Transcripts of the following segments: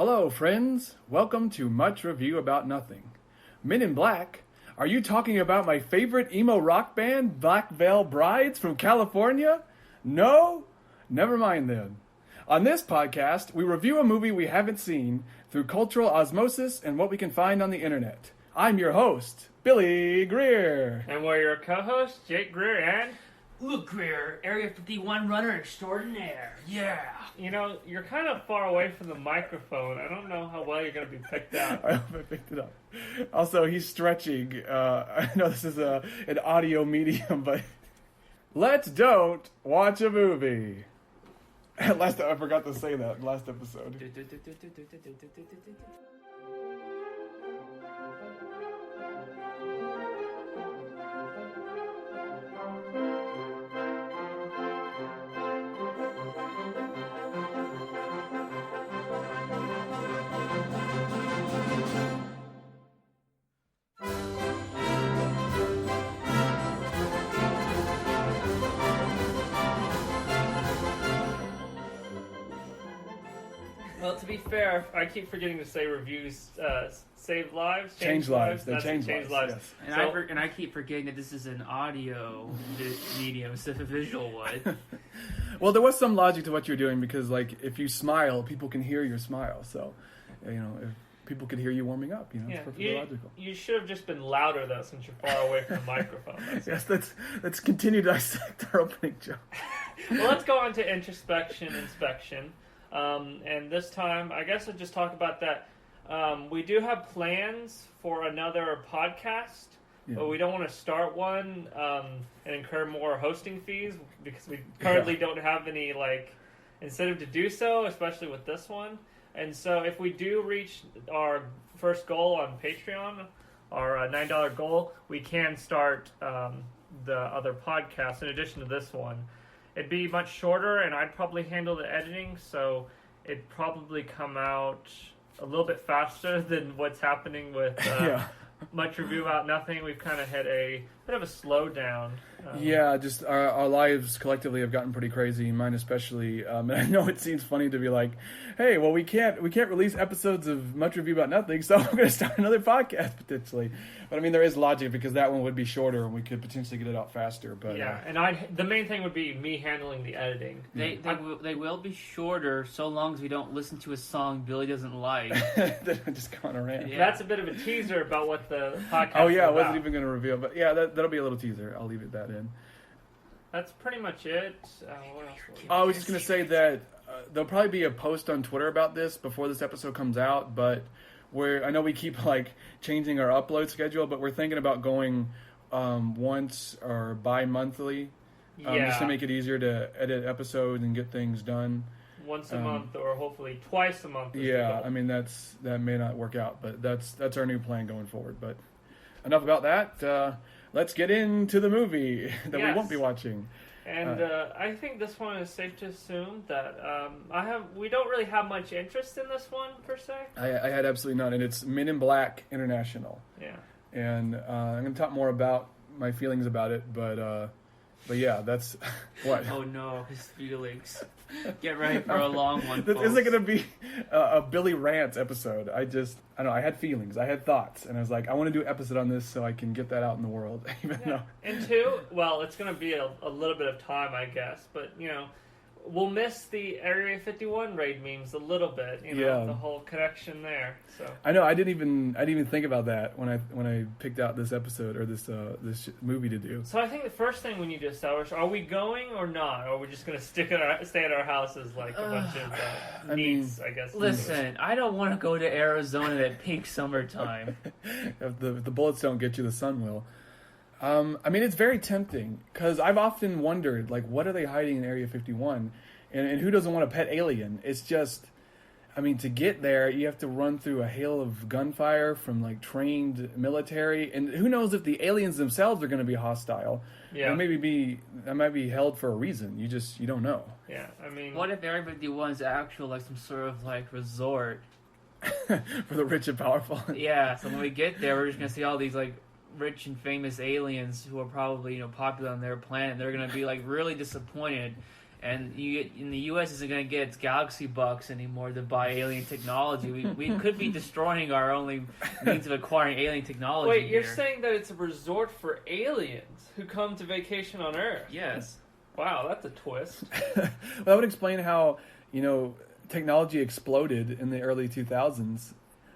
Hello, friends. Welcome to Much Review About Nothing. Men in Black, are you talking about my favorite emo rock band, Black Veil Brides from California? No? Never mind then. On this podcast, we review a movie we haven't seen through cultural osmosis and what we can find on the internet. I'm your host, Billy Greer. And we're your co-hosts, Jake Greer and... Luke Greer, Area 51 runner extraordinaire. Yeah. You know, you're kind of far away from the microphone. I don't know how well you're going to be picked up. I hope I picked it up. Also, he's stretching. I know this is an audio medium, but let's don't watch a movie. I forgot to say that last episode. Well, to be fair, I keep forgetting to say reviews save lives, change lives. They change lives. Yes. And I keep forgetting that this is an audio medium instead of a visual one. Well, there was some logic to what you're doing because, like, if you smile, people can hear your smile. So, you know, if people could hear you warming up, it's perfectly logical. You should have just been louder, though, since you're far away from the microphone. Yes, let's continue to dissect our opening joke. Well, let's go on to inspection. And this time, I guess I'll just talk about that. We do have plans for another podcast, but we don't want to start one and incur more hosting fees because we currently don't have any incentive to do so, especially with this one. And so if we do reach our first goal on Patreon, our $9 goal, we can start the other podcast in addition to this one. It'd be much shorter, and I'd probably handle the editing, so it'd probably come out a little bit faster than what's happening with Much Review About Nothing. We've kind of had a bit of a slowdown. Just our lives collectively have gotten pretty crazy, mine especially. And I know it seems funny to be like, hey, well, we can't release episodes of Much Review About Nothing, so we're going to start another podcast potentially. But I mean, there is logic because that one would be shorter and we could potentially get it out faster. But and the main thing would be me handling the editing. They will be shorter so long as we don't listen to a song Billy doesn't like. Then I just go on a rant. Yeah. That's a bit of a teaser about what the podcast Oh yeah, is I wasn't about. even going to reveal, but yeah, that'll be a little teaser. I'll leave it that in. That's pretty much it. What else? I was just going to say that there'll probably be a post on Twitter about this before this episode comes out, but I know we keep changing our upload schedule, but we're thinking about going once or bi-monthly, just to make it easier to edit episodes and get things done. Once a month, or hopefully twice a month. Yeah, I mean that may not work out, but that's our new plan going forward. But enough about that. Let's get into the movie that we won't be watching. And I think this one is safe to assume that we don't really have much interest in this one per se. I had absolutely none, and it's Men in Black International. Yeah. And I'm going to talk more about my feelings about it, but yeah, that's what. Oh no, his feelings. Get ready for a long one. This isn't going to be a Billy Rants episode. I don't know, I had feelings, I had thoughts, and I was like, I want to do an episode on this so I can get that out in the world. Even though. And two, well, it's going to be a little bit of time, I guess, but we'll miss the Area 51 raid memes a little bit, the whole connection there. So I know I didn't even think about that when I picked out this episode or this movie to do. So I think the first thing we need to establish: are we going or not? Or are we just going to stay at our houses like a bunch of needs? I guess. Listen, I don't want to go to Arizona at peak summertime. If the bullets don't get you, the sun will. I mean, it's very tempting because I've often wondered, what are they hiding in Area 51? And who doesn't want a pet alien? It's just, I mean, to get there, you have to run through a hail of gunfire from, trained military. And who knows if the aliens themselves are going to be hostile. Yeah. That might be held for a reason. You don't know. Yeah, I mean... What if Area 51 is actual, some sort of, resort? For the rich and powerful? Yeah, so when we get there, we're just going to see all these, rich and famous aliens who are probably popular on their planet. They're going to be really disappointed And in the U.S. isn't going to get its galaxy bucks anymore to buy alien technology. We could be destroying our only means of acquiring alien technology. Wait, you're here. saying that it's a resort for aliens who come to vacation on Earth? Yes. Wow, that's a twist. Well, that would explain how, technology exploded in the early 2000s.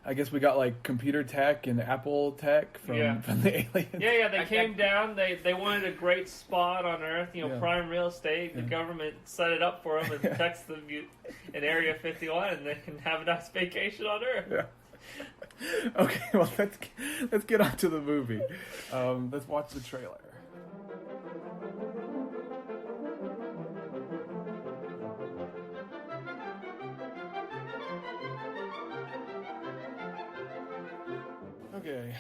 I guess we got like computer tech and Apple tech from the aliens. Yeah, they came down. They wanted a great spot on Earth, prime real estate. The Yeah. government set it up for them and protects them in Area 51, and they can have a nice vacation on Earth. Yeah. Okay, well let's get on to the movie. Let's watch the trailer. Okay.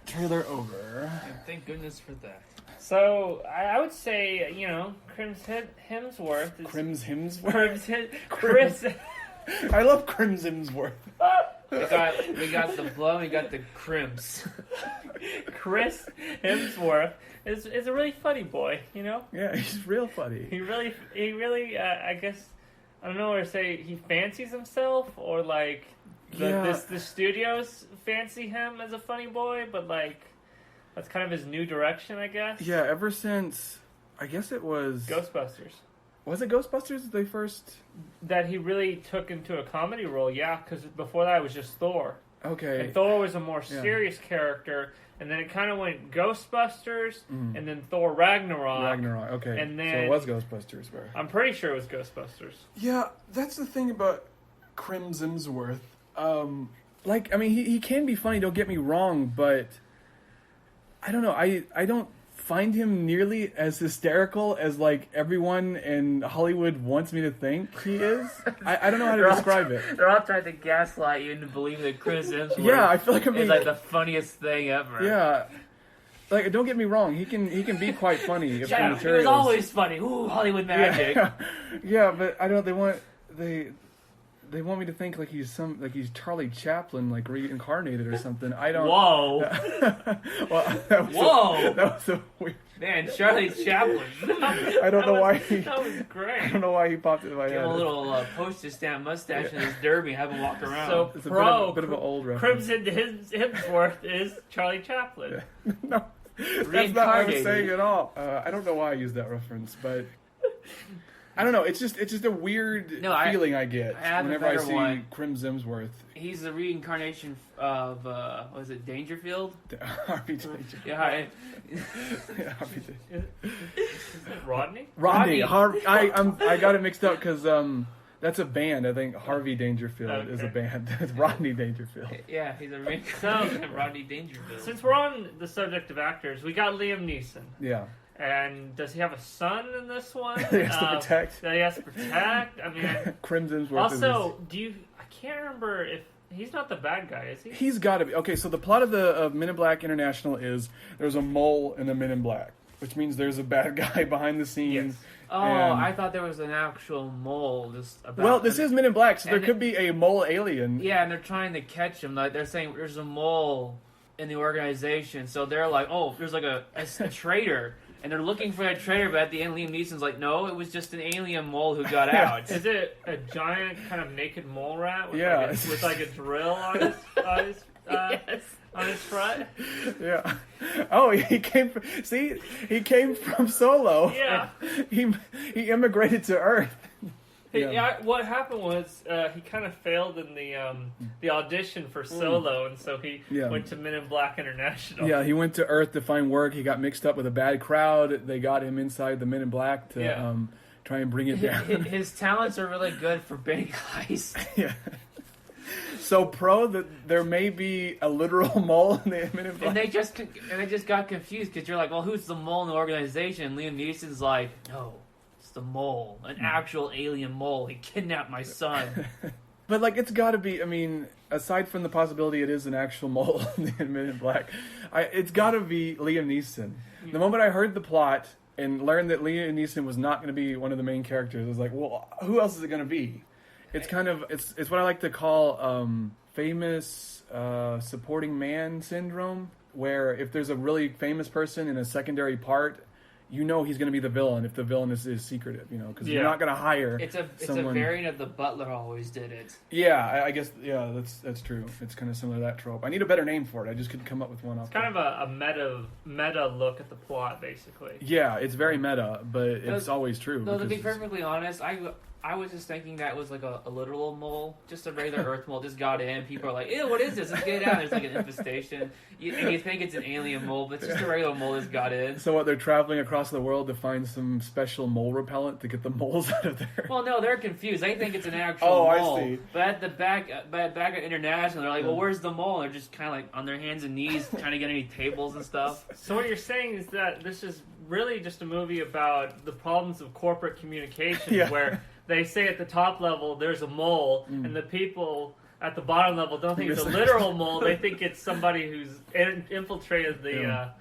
Trailer over. And thank goodness for that. So I would say, Crims Hemsworth. Crims Hemsworth? Chris. I love Crims Hemsworth. We got the blow, we got the crimps. Chris Hemsworth is a really funny boy, Yeah, he's real funny. He really, I guess, I don't know what to say. He fancies himself, or like the studios fancy him as a funny boy, but like that's kind of his new direction, I guess. Yeah, ever since I guess it was Ghostbusters. Was it Ghostbusters they first? That he really took into a comedy role, yeah, because before that it was just Thor. Okay. And Thor was a more serious character, and then it kind of went Ghostbusters, and then Thor Ragnarok. Okay. And then so it was Ghostbusters, where? I'm pretty sure it was Ghostbusters. Yeah, that's the thing about Crims Hemsworth. He can be funny, don't get me wrong, but I don't know. I don't find him nearly as hysterical as like everyone in Hollywood wants me to think he is. I don't know how to describe it. They're all trying to gaslight you into believing that Chris Hemsworth I feel like is like the funniest thing ever. Yeah. Like, don't get me wrong, he can be quite funny if the He material was always funny. Ooh, Hollywood magic. Yeah, but I don't. They want me to think like he's Charlie Chaplin, like reincarnated or something. I don't. Whoa. Whoa. That was a weird. Man, Charlie Chaplin. I don't know why he. That was great. I don't know why he popped into my head. Give him a little postage stamp mustache and his derby, have him walk around. So It's a bit of an old reference. Crimson Hemsworth is Charlie Chaplin. Yeah. No, that's not what I was saying at all. I don't know why I used that reference, but I don't know. It's just a weird feeling I get whenever I see Crims Hemsworth. He's the reincarnation of was it Dangerfield? Harvey Dangerfield. Yeah, Harvey Dangerfield. Is it Rodney? Rodney. I got it mixed up because that's a band. I think Harvey Dangerfield is a band. It's Rodney Dangerfield. Yeah, he's a reincarnation of Rodney Dangerfield. Since we're on the subject of actors, we got Liam Neeson. Yeah. And does he have a son in this one? He has to protect. That he has to protect. I mean, Crims Hemsworth. Also, I can't remember if he's not the bad guy, is he? He's got to be. Okay, so the plot of Men in Black International is there's a mole in the Men in Black, which means there's a bad guy behind the scenes. Yes. Oh, I thought there was an actual mole. This is Men in Black, so there could be a mole alien. Yeah, and they're trying to catch him. Like they're saying there's a mole in the organization, so they're like, oh, there's like a traitor. And they're looking for that traitor, but at the end, Liam Neeson's like, no, it was just an alien mole who got out. Is it a giant kind of naked mole rat with, yes. like a drill on his front? Yeah. Oh, he came from Solo. Yeah. He immigrated to Earth. What happened was he kind of failed in the audition for Solo, and so he went to Men in Black International. Yeah, he went to Earth to find work. He got mixed up with a bad crowd. They got him inside the Men in Black to try and bring it down. His talents are really good for big heist. Yeah. So that there may be a literal mole in the Men in Black. And they just got confused because you're like, well, who's the mole in the organization? And Liam Neeson's like, no. The mole, an actual alien mole. He kidnapped my son. But like, it's got to be. I mean, aside from the possibility it is an actual mole in the Men in Black, it's got to be Liam Neeson. The moment I heard the plot and learned that Liam Neeson was not going to be one of the main characters, I was like, well, who else is it going to be? It's kind of it's what I like to call famous supporting man syndrome, where if there's a really famous person in a secondary part, you know he's going to be the villain if the villain is secretive, you know, because you're not going to hire. It's a someone... variant of the Butler always did it. Yeah, I guess. Yeah, that's true. It's kind of similar to that trope. I need a better name for it. I just couldn't come up with one. It's kind of a meta look at the plot, basically. Yeah, it's very meta, but it's always true. No, to be perfectly honest, I was just thinking that was like a literal mole, just a regular Earth mole, just got in. People are like, ew, what is this? Let's get it out. There's like an infestation. And you think it's an alien mole, but it's just a regular mole that's got in. So what, they're traveling across the world to find some special mole repellent to get the moles out of there? Well, no, they're confused. They think it's an actual mole. I see. But at the back at International, they're like, well, where's the mole? And they're just kind of like on their hands and knees trying to get any tables and stuff. So what you're saying is that this is really just a movie about the problems of corporate communication, where they say at the top level there's a mole, and the people at the bottom level don't think it's a literal mole. They think it's somebody who's infiltrated the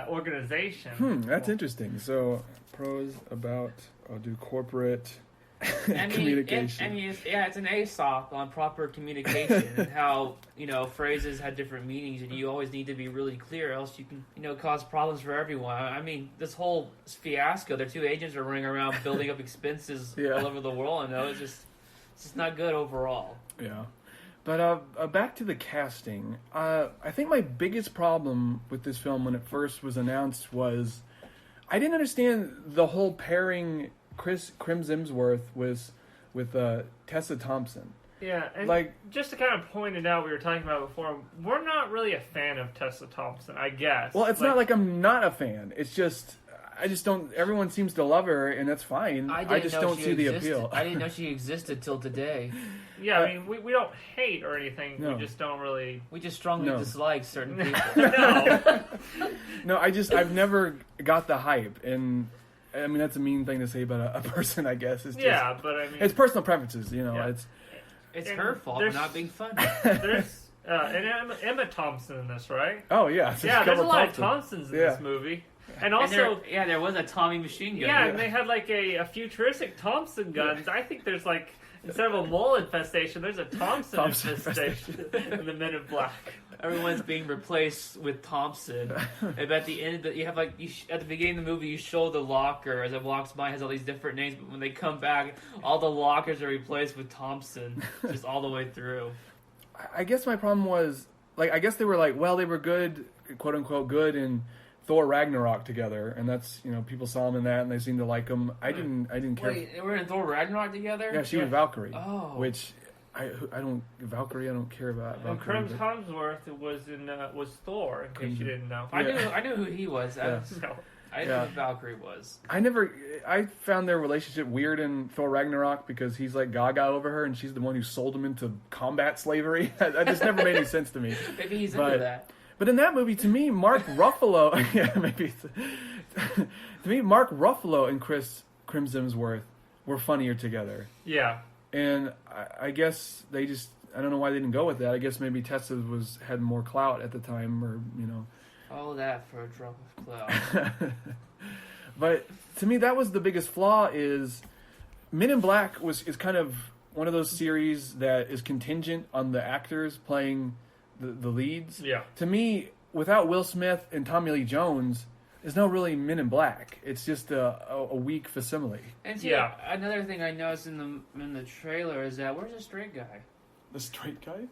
organization. That's interesting. So pros about I'll do corporate communication. It's an ASOP on proper communication and how, you know, phrases had different meanings, and you always need to be really clear, else you can, you know, cause problems for everyone. I mean, this whole fiasco, their two agents are running around building up expenses all over the world, and it's just not good overall. Yeah. But back to the casting. I think my biggest problem with this film when it first was announced was I didn't understand the whole pairing Chrim Hemsworth with Tessa Thompson. Yeah, and just to kind of point it out, we were talking about before, we're not really a fan of Tessa Thompson, I guess. Well, it's not like I'm not a fan. It's just, I just don't, everyone seems to love her, and that's fine. I just don't see the appeal. I didn't know she existed till today. Yeah, I mean, we don't hate or anything. No. We just don't really... We just strongly dislike certain people. No, I've never got the hype, and... I mean, that's a mean thing to say about a person, I guess. It's just, but I mean... It's personal preferences, you know. Yeah. It's her fault for not being funny. There's Emma Thompson in this, right? Oh, yeah. There's a lot of Thompsons in this movie. And also... there was a Tommy machine gun. Yeah, and they had like a futuristic Thompson guns. I think there's like... Instead of a mole infestation, there's a Thompson infestation in the Men in Black. Everyone's being replaced with Thompson. And at the end, you have at the beginning of the movie, you show the locker as it walks by, it has all these different names. But when they come back, all the lockers are replaced with Thompson, just all the way through. I guess my problem was, I guess they were they were good, quote unquote, good in Thor Ragnarok together, and that's, you know, people saw him in that and they seemed to like him. I didn't care. Wait, they were in Thor Ragnarok together? Yeah, she was Valkyrie. Oh, which Valkyrie I don't care about. And Chrim Hemsworth was Thor, in case you didn't know. I knew who he was. Yeah. I didn't know who Valkyrie was. I found their relationship weird in Thor Ragnarok because he's like gaga over her and she's the one who sold him into combat slavery. That just never made any sense to me. Maybe he's into that. But in that movie, to me, Mark Ruffalo... to me, Mark Ruffalo and Chrim Hemsworth were funnier together. Yeah. And I guess they just... I don't know why they didn't go with that. I guess maybe Tessa had more clout at the time, or, you know... All that for a drop of clout. But to me, that was the biggest flaw, is... Men in Black is kind of one of those series that is contingent on the actors playing... The leads. Yeah. To me, without Will Smith and Tommy Lee Jones, there's no really Men in Black. It's just a weak facsimile. And another thing I noticed in the trailer is that where's the straight guy? The straight guy?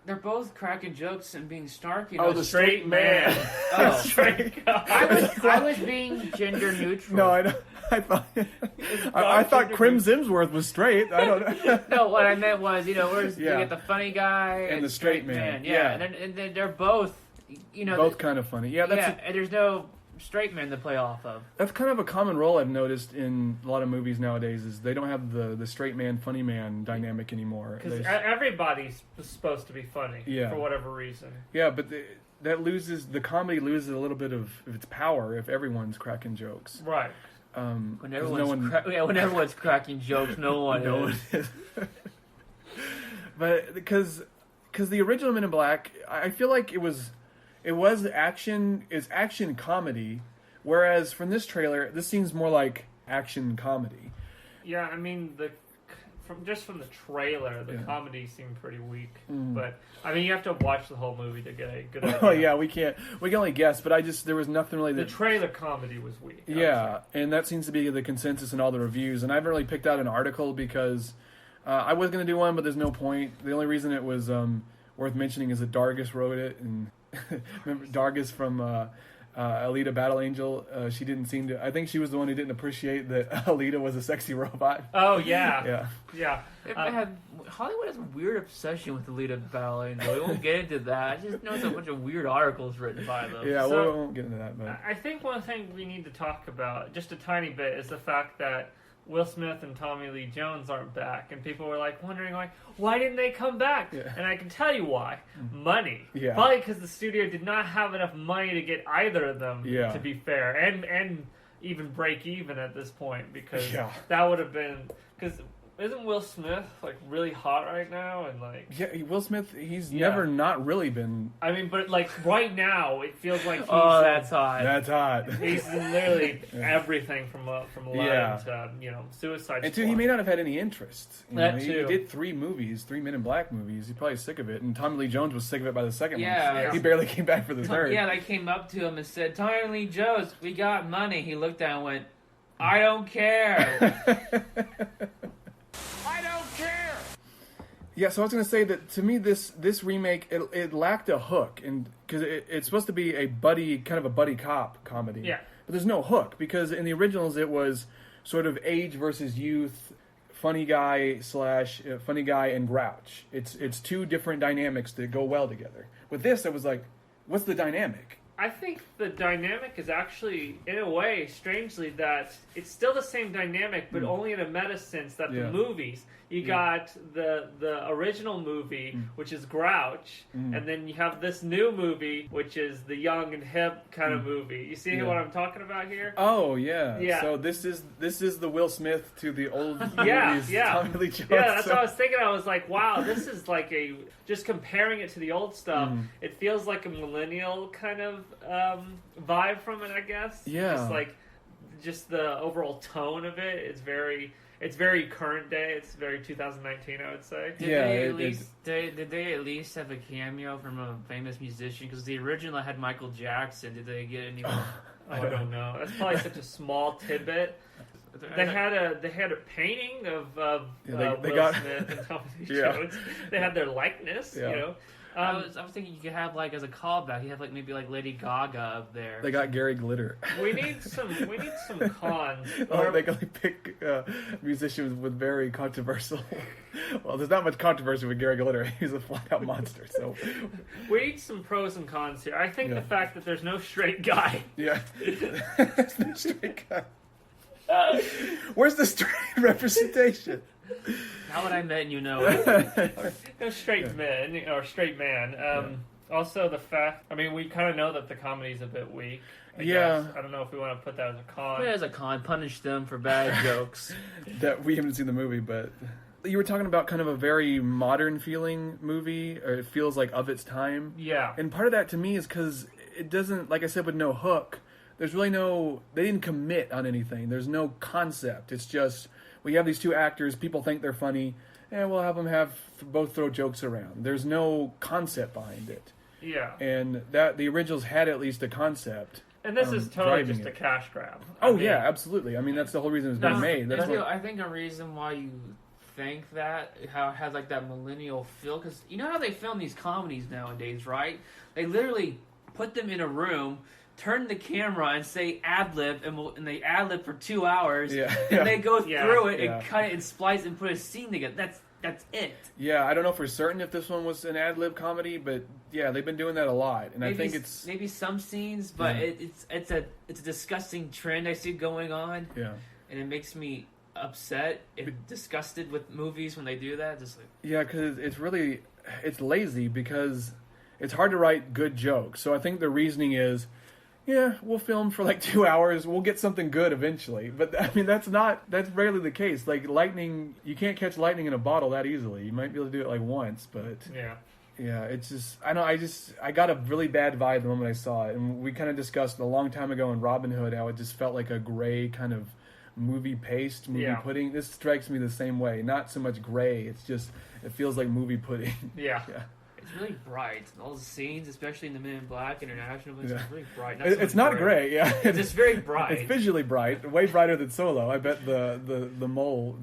They're both cracking jokes and being snarky. Oh, the straight man. Oh, straight guy. I was being gender neutral. No, I don't. I thought Chrim Hemsworth was straight. I don't know. No, what I meant was, you get the funny guy and the straight man. Yeah. And then they're both, both kind of funny. Yeah, and there's no straight men to play off of. That's kind of a common role I've noticed in a lot of movies nowadays, is they don't have the straight man, funny man dynamic anymore. Because everybody's supposed to be funny for whatever reason. Yeah, but the comedy loses a little bit of its power if everyone's cracking jokes. Right. When everyone's cracking jokes, no one is. But because the original Men in Black, I feel like it was action comedy, whereas from this trailer, this seems more like action comedy. Yeah, I mean from the trailer, the Yeah. comedy seemed pretty weak. Mm. But I mean, you have to watch the whole movie to get a good idea. Oh yeah, we can only guess, but there was nothing really The that. trailer comedy was weak. I would Yeah, say. and that seems to be the consensus in all the reviews. And I haven't really picked out an article because I was going to do one, but there's no point. The only reason it was worth mentioning is that Dargis wrote it, and remember Dargis from Alita Battle Angel. She didn't seem to. I think she was the one who didn't appreciate that Alita was a sexy robot. Oh yeah, Yeah. yeah. Hollywood has a weird obsession with the lead of Battle Angel. We won't get into that. I just know there's a bunch of weird articles written by them. Yeah, So- we won't get into that, but I think one thing we need to talk about just a tiny bit is the fact that Will Smith and Tommy Lee Jones aren't back, and people were like wondering why didn't they come back? Yeah. And I can tell you why: money. Yeah. Probably because the studio did not have enough money to get either of them. Yeah. To be fair, and even break even at this point, because Yeah. that would have been because. Isn't Will Smith like really hot right now? And like, yeah, Will Smith, he's Yeah. never not really been. I mean, but like right now, it feels like he's That's hot. That's hot. he's in literally Yeah. everything from Aladdin Yeah. to Suicide And Squad. two, he may not have had any interest. You That know, he too. did 3 movies, 3 Men in Black movies. He's probably sick of it. And Tommy Lee Jones was sick of it by the second Yeah. one. He barely came back for the third. Yeah, they came up to him and said, Tommy Lee Jones, we got money. He looked down and went, I don't care. I don't care. Yeah, so I was going to say that to me, this remake it lacked a hook, and because it's supposed to be a buddy cop comedy. Yeah. But there's no hook because in the originals it was sort of age versus youth, funny guy and grouch. It's 2 different dynamics that go well together. With this, it was like, what's the dynamic? I think the dynamic is actually, in a way, strangely, that it's still the same dynamic, but only in a meta sense that Yeah. the movies, you got the original movie, which is Grouch, and then you have this new movie, which is the young and hip kind of movie. You see Yeah. what I'm talking about here? Oh yeah. Yeah. So this is the Will Smith to the old Yeah, movies. yeah. Tommy Lee Jones. Yeah, that's what I was thinking. I was like, wow, this is like just comparing it to the old stuff, it feels like a millennial kind of vibe from it, I guess. Yeah. Just the overall tone of it. It's very current day. It's very 2019, I would say. Did they at least have a cameo from a famous musician? Because the original had Michael Jackson. Did they get anyone? I don't know. That's probably such a small tidbit. They had a painting of they Will got- Smith and Tommy Lee Yeah. Jones. They had their likeness, Yeah. you know. I was thinking you could have as a callback. You have maybe Lady Gaga up there. They got Gary Glitter. We need some cons. Or they can only pick musicians with very controversial. Well, there's not much controversy with Gary Glitter. He's a flat-out monster. So, We need some pros and cons here. I think Yeah. the fact that there's no straight guy. yeah, there's no straight guy. Where's the straight representation? Now when I met you know it. No straight men or straight man. Also, the fact. I mean, we kind of know that the comedy's a bit weak. I Yeah. guess. I don't know if we want to put that as a con. Put it as a con. Punish them for bad jokes. That we haven't seen the movie, but you were talking about kind of a very modern feeling movie, or it feels like of its time. Yeah. And part of that to me is because it doesn't, like I said, with no hook, there's really they didn't commit on anything. There's no concept. It's just, we have these 2 actors, people think they're funny, and we'll have them both throw jokes around. There's no concept behind it. Yeah. And the originals had at least a concept. And this is totally driving just a it. cash grab. Oh, yeah, absolutely. I mean, that's the whole reason it's been made. That's I think a reason why you think that, how it has that millennial feel, because you know how they film these comedies nowadays, right? They literally put them in a room, turn the camera and say ad-lib, and they ad-lib for 2 hours, Yeah. and they go Yeah. through it Yeah. and cut it and splice and put a scene together. That's it. Yeah, I don't know for certain if this one was an ad-lib comedy, but yeah, they've been doing that a lot, and Maybe, I think it's maybe some scenes, but Yeah. it's a disgusting trend I see going on, yeah. and it makes me upset and disgusted with movies when they do that. Just like, Yeah, because it's lazy because it's hard to write good jokes. So I think the reasoning is, yeah, we'll film for 2 hours. We'll get something good eventually. But I mean, that's rarely the case. Like lightning, you can't catch lightning in a bottle that easily. You might be able to do it once, but yeah, it's just, I got a really bad vibe the moment I saw it. And we kind of discussed a long time ago in Robin Hood how it just felt like a gray kind of movie paste, movie Yeah. pudding. This strikes me the same way. Not so much gray. It's just it feels like movie pudding. Yeah. Yeah. It's really bright. All the scenes, especially in the Men in Black International, it's Yeah. really bright. It's not gray. Yeah. It's just very bright. It's visually bright, way brighter than Solo. I bet the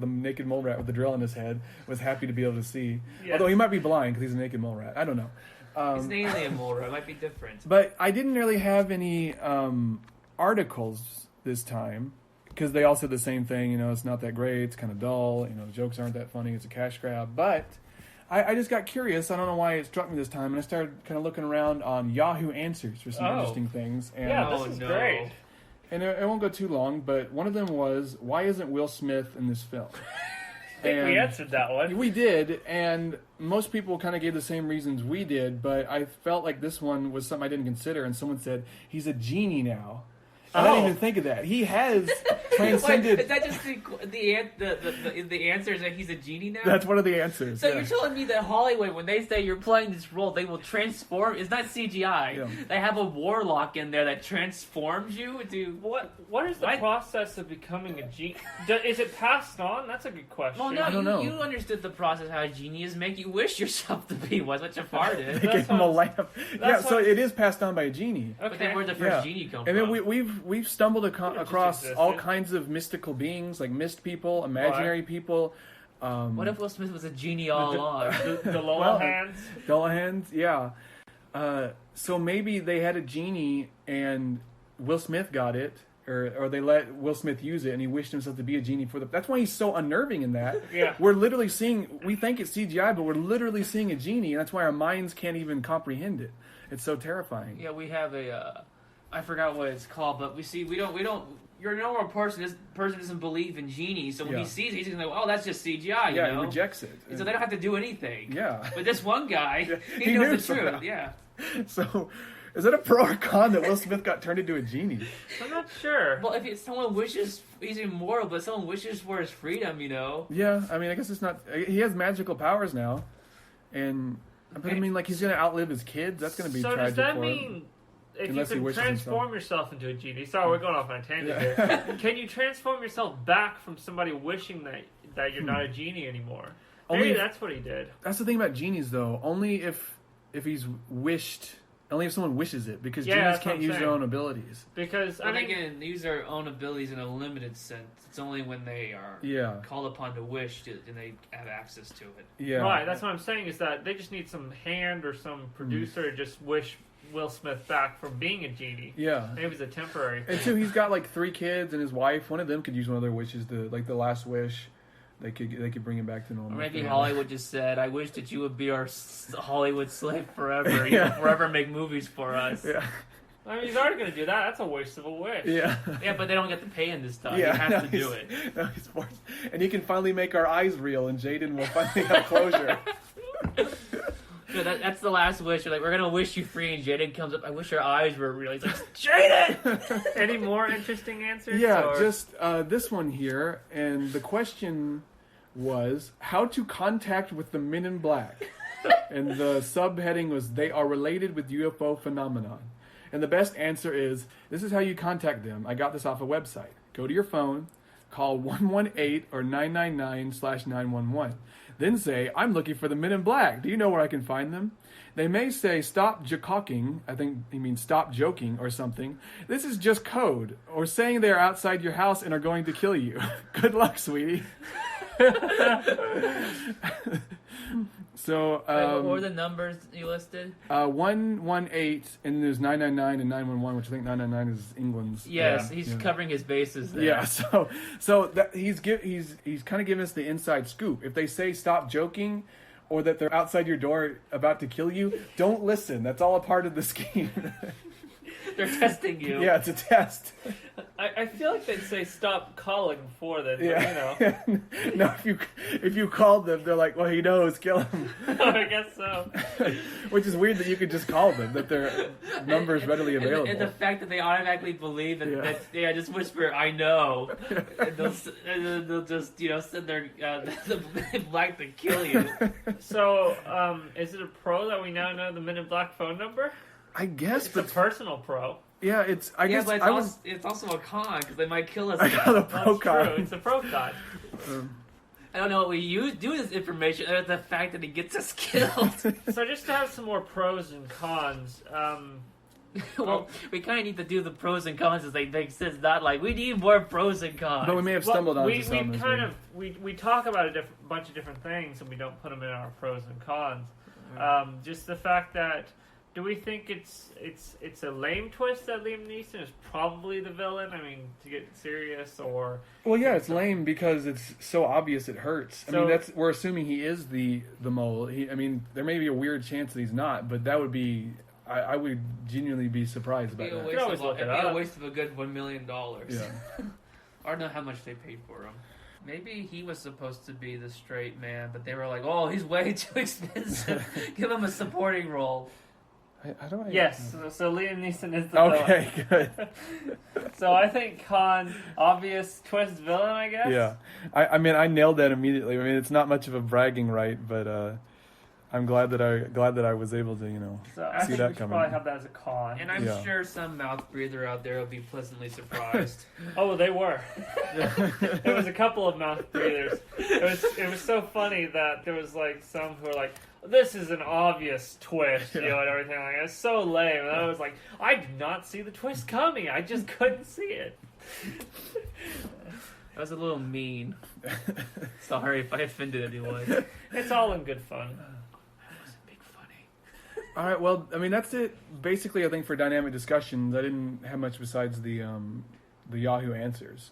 naked mole rat with the drill in his head was happy to be able to see. Yes. Although he might be blind because he's a naked mole rat. I don't know. It's an alien mole rat. It might be different. But I didn't really have any articles this time because they all said the same thing. You know, it's not that great. It's kind of dull. You know, the jokes aren't that funny. It's a cash grab. But I just got curious. I don't know why it struck me this time, and I started kind of looking around on Yahoo Answers for some interesting things. And, Yeah, this is great. And it won't go too long, but one of them was, why isn't Will Smith in this film? I think we answered that one. We did, and most people kind of gave the same reasons we did, but I felt like this one was something I didn't consider, and someone said, he's a genie now. I didn't even think of that. He has transcended... Wait, is that just the answer is that he's a genie now? That's one of the answers. So yeah. you're telling me that Hollywood, when they say you're playing this role, they will transform? It's not CGI. Yeah. They have a warlock in there that transforms you into... What is the process of becoming a genie? Is it passed on? That's a good question. Well, no, I don't know. You understood the process how a genie is make you wish yourself to be one. That's what Jafar did. They gave him a lamp. Yeah, so what- it is passed on by a genie. But then where'd the first genie come And from? then we've stumbled across existed. all kinds of mystical beings, like mist people, imaginary people. What if Will Smith was a genie all along? The Lola hands? Dullahan's, yeah. So maybe they had a genie and Will Smith got it, or they let Will Smith use it and he wished himself to be a genie for the... That's why he's so unnerving in that. Yeah. We're literally seeing... We think it's CGI, but we're literally seeing a genie, and that's why our minds can't even comprehend it. It's so terrifying. Yeah, we have a... I forgot what it's called, but we don't... You're a normal person. This person doesn't believe in genies, so when he sees it, he's going to go, oh, that's just CGI, you know? He rejects it. And so they don't have to do anything. Yeah. But this one guy, he He knew knows the somehow. truth, yeah. So, is that a pro or con that Will Smith got turned into a genie? I'm not sure. Well, if someone wishes, he's immortal, but someone wishes for his freedom, you know? Yeah, I mean, I guess it's not... He has magical powers now, and... But I mean, like, he's going to outlive his kids? That's going to be So tragic does that for him. mean... If Unless he you can wishes transform yourself into a genie... Sorry, we're going off on a tangent here. Can you transform yourself back from somebody wishing that you're not a genie anymore? Maybe that's what he did. That's the thing about genies, though. Only if he's wished... Only if someone wishes it, because genies can't use their own abilities. Because, But they can use their own abilities in a limited sense. It's only when they are called upon to wish and they have access to it. Yeah. Right, that's what I'm saying, is that they just need some hand or some producer to just wish Will Smith back from being a genie. Yeah. Maybe it's a temporary thing. And so he's got, like, 3 kids and his wife. One of them could use one of their wishes to, like, the last wish. They could bring him back to normal. Or maybe Hollywood just said, I wish that you would be our Hollywood slave forever. You know, forever make movies for us. Yeah. I mean, he's already going to do that. That's a waste of a wish. Yeah. Yeah, but they don't get to pay him this time. Yeah, You have to do it. No, he's forced. And he can finally make our eyes real, and Jaden will finally have closure. So that's the last wish. You're like, we're going to wish you free, and Jaden comes up, I wish your eyes were real. He's like, Jaden! Any more interesting answers? Yeah, or? just this one here, and the question was how to contact with the Men in Black. And the subheading was, they are related with UFO phenomenon. And the best answer is, this is how you contact them. I got this off a website. Go to your phone, call 118 or 999/911. Then say, I'm looking for the Men in Black. Do you know where I can find them? They may say, stop jacocking. I think he means stop joking or something. This is just code. Or saying they're outside your house and are going to kill you. Good luck, sweetie. So, what were the numbers you listed? 118, and there's 999 and 911, which I think 999 is England's. Yes, he's covering his bases there. Yeah, so that he's kind of giving us the inside scoop. If they say stop joking, or that they're outside your door about to kill you, don't listen. That's all a part of the scheme. They're testing you. Yeah, it's a test. I feel like they'd say stop calling before then. Yeah. But, you know. No, if you called them, they're like, well, he knows, kill him. I guess so. Which is weird that you could just call them, that their number is readily available. And the fact that they automatically believe that they just whisper, I know. And they'll just, send their the Men in Black to kill you. So, is it a pro that we now know the Men in Black phone number? I guess, It's a personal pro. Yeah, I guess but it's also a con because they might kill us. The pro con. True. It's a pro con. I don't know what we do this information other than the fact that it gets us killed. So just to have some more pros and cons. Well, we kind of need to do the pros and cons as they make sense. Not like we need more pros and cons. But we may have stumbled onto some. We talk about a bunch of different things and we don't put them in our pros and cons. Just the fact that. Do we think it's a lame twist that Liam Neeson is probably the villain? I mean, to get serious, or well, yeah, it's lame because it's so obvious it hurts. So, I mean, we're assuming he is the mole. I mean, there may be a weird chance that he's not, but that would be I would genuinely be surprised about that. It'd be a waste of a good $1 million. Yeah, I don't know how much they paid for him. Maybe he was supposed to be the straight man, but they were like, "Oh, he's way too expensive. Give him a supporting role." I don't. Yes, so Liam Neeson is the villain. Okay, good. So I think con, obvious twist villain, I guess. Yeah, I mean, I nailed that immediately. I mean, it's not much of a bragging right, but I'm glad that I was able to so I see think that we should coming. probably have that as a con. And I'm sure some mouth breather out there will be pleasantly surprised. Oh, they were. There was a couple of mouth breathers. It was so funny that there was like some who were like, "This is an obvious twist," and everything like that. It's so lame. And I was like, I did not see the twist coming. I just couldn't see it. That was a little mean. Sorry if I offended anyone. It's all in good fun. All right, well, I mean, that's it. Basically, I think for dynamic discussions, I didn't have much besides the Yahoo answers.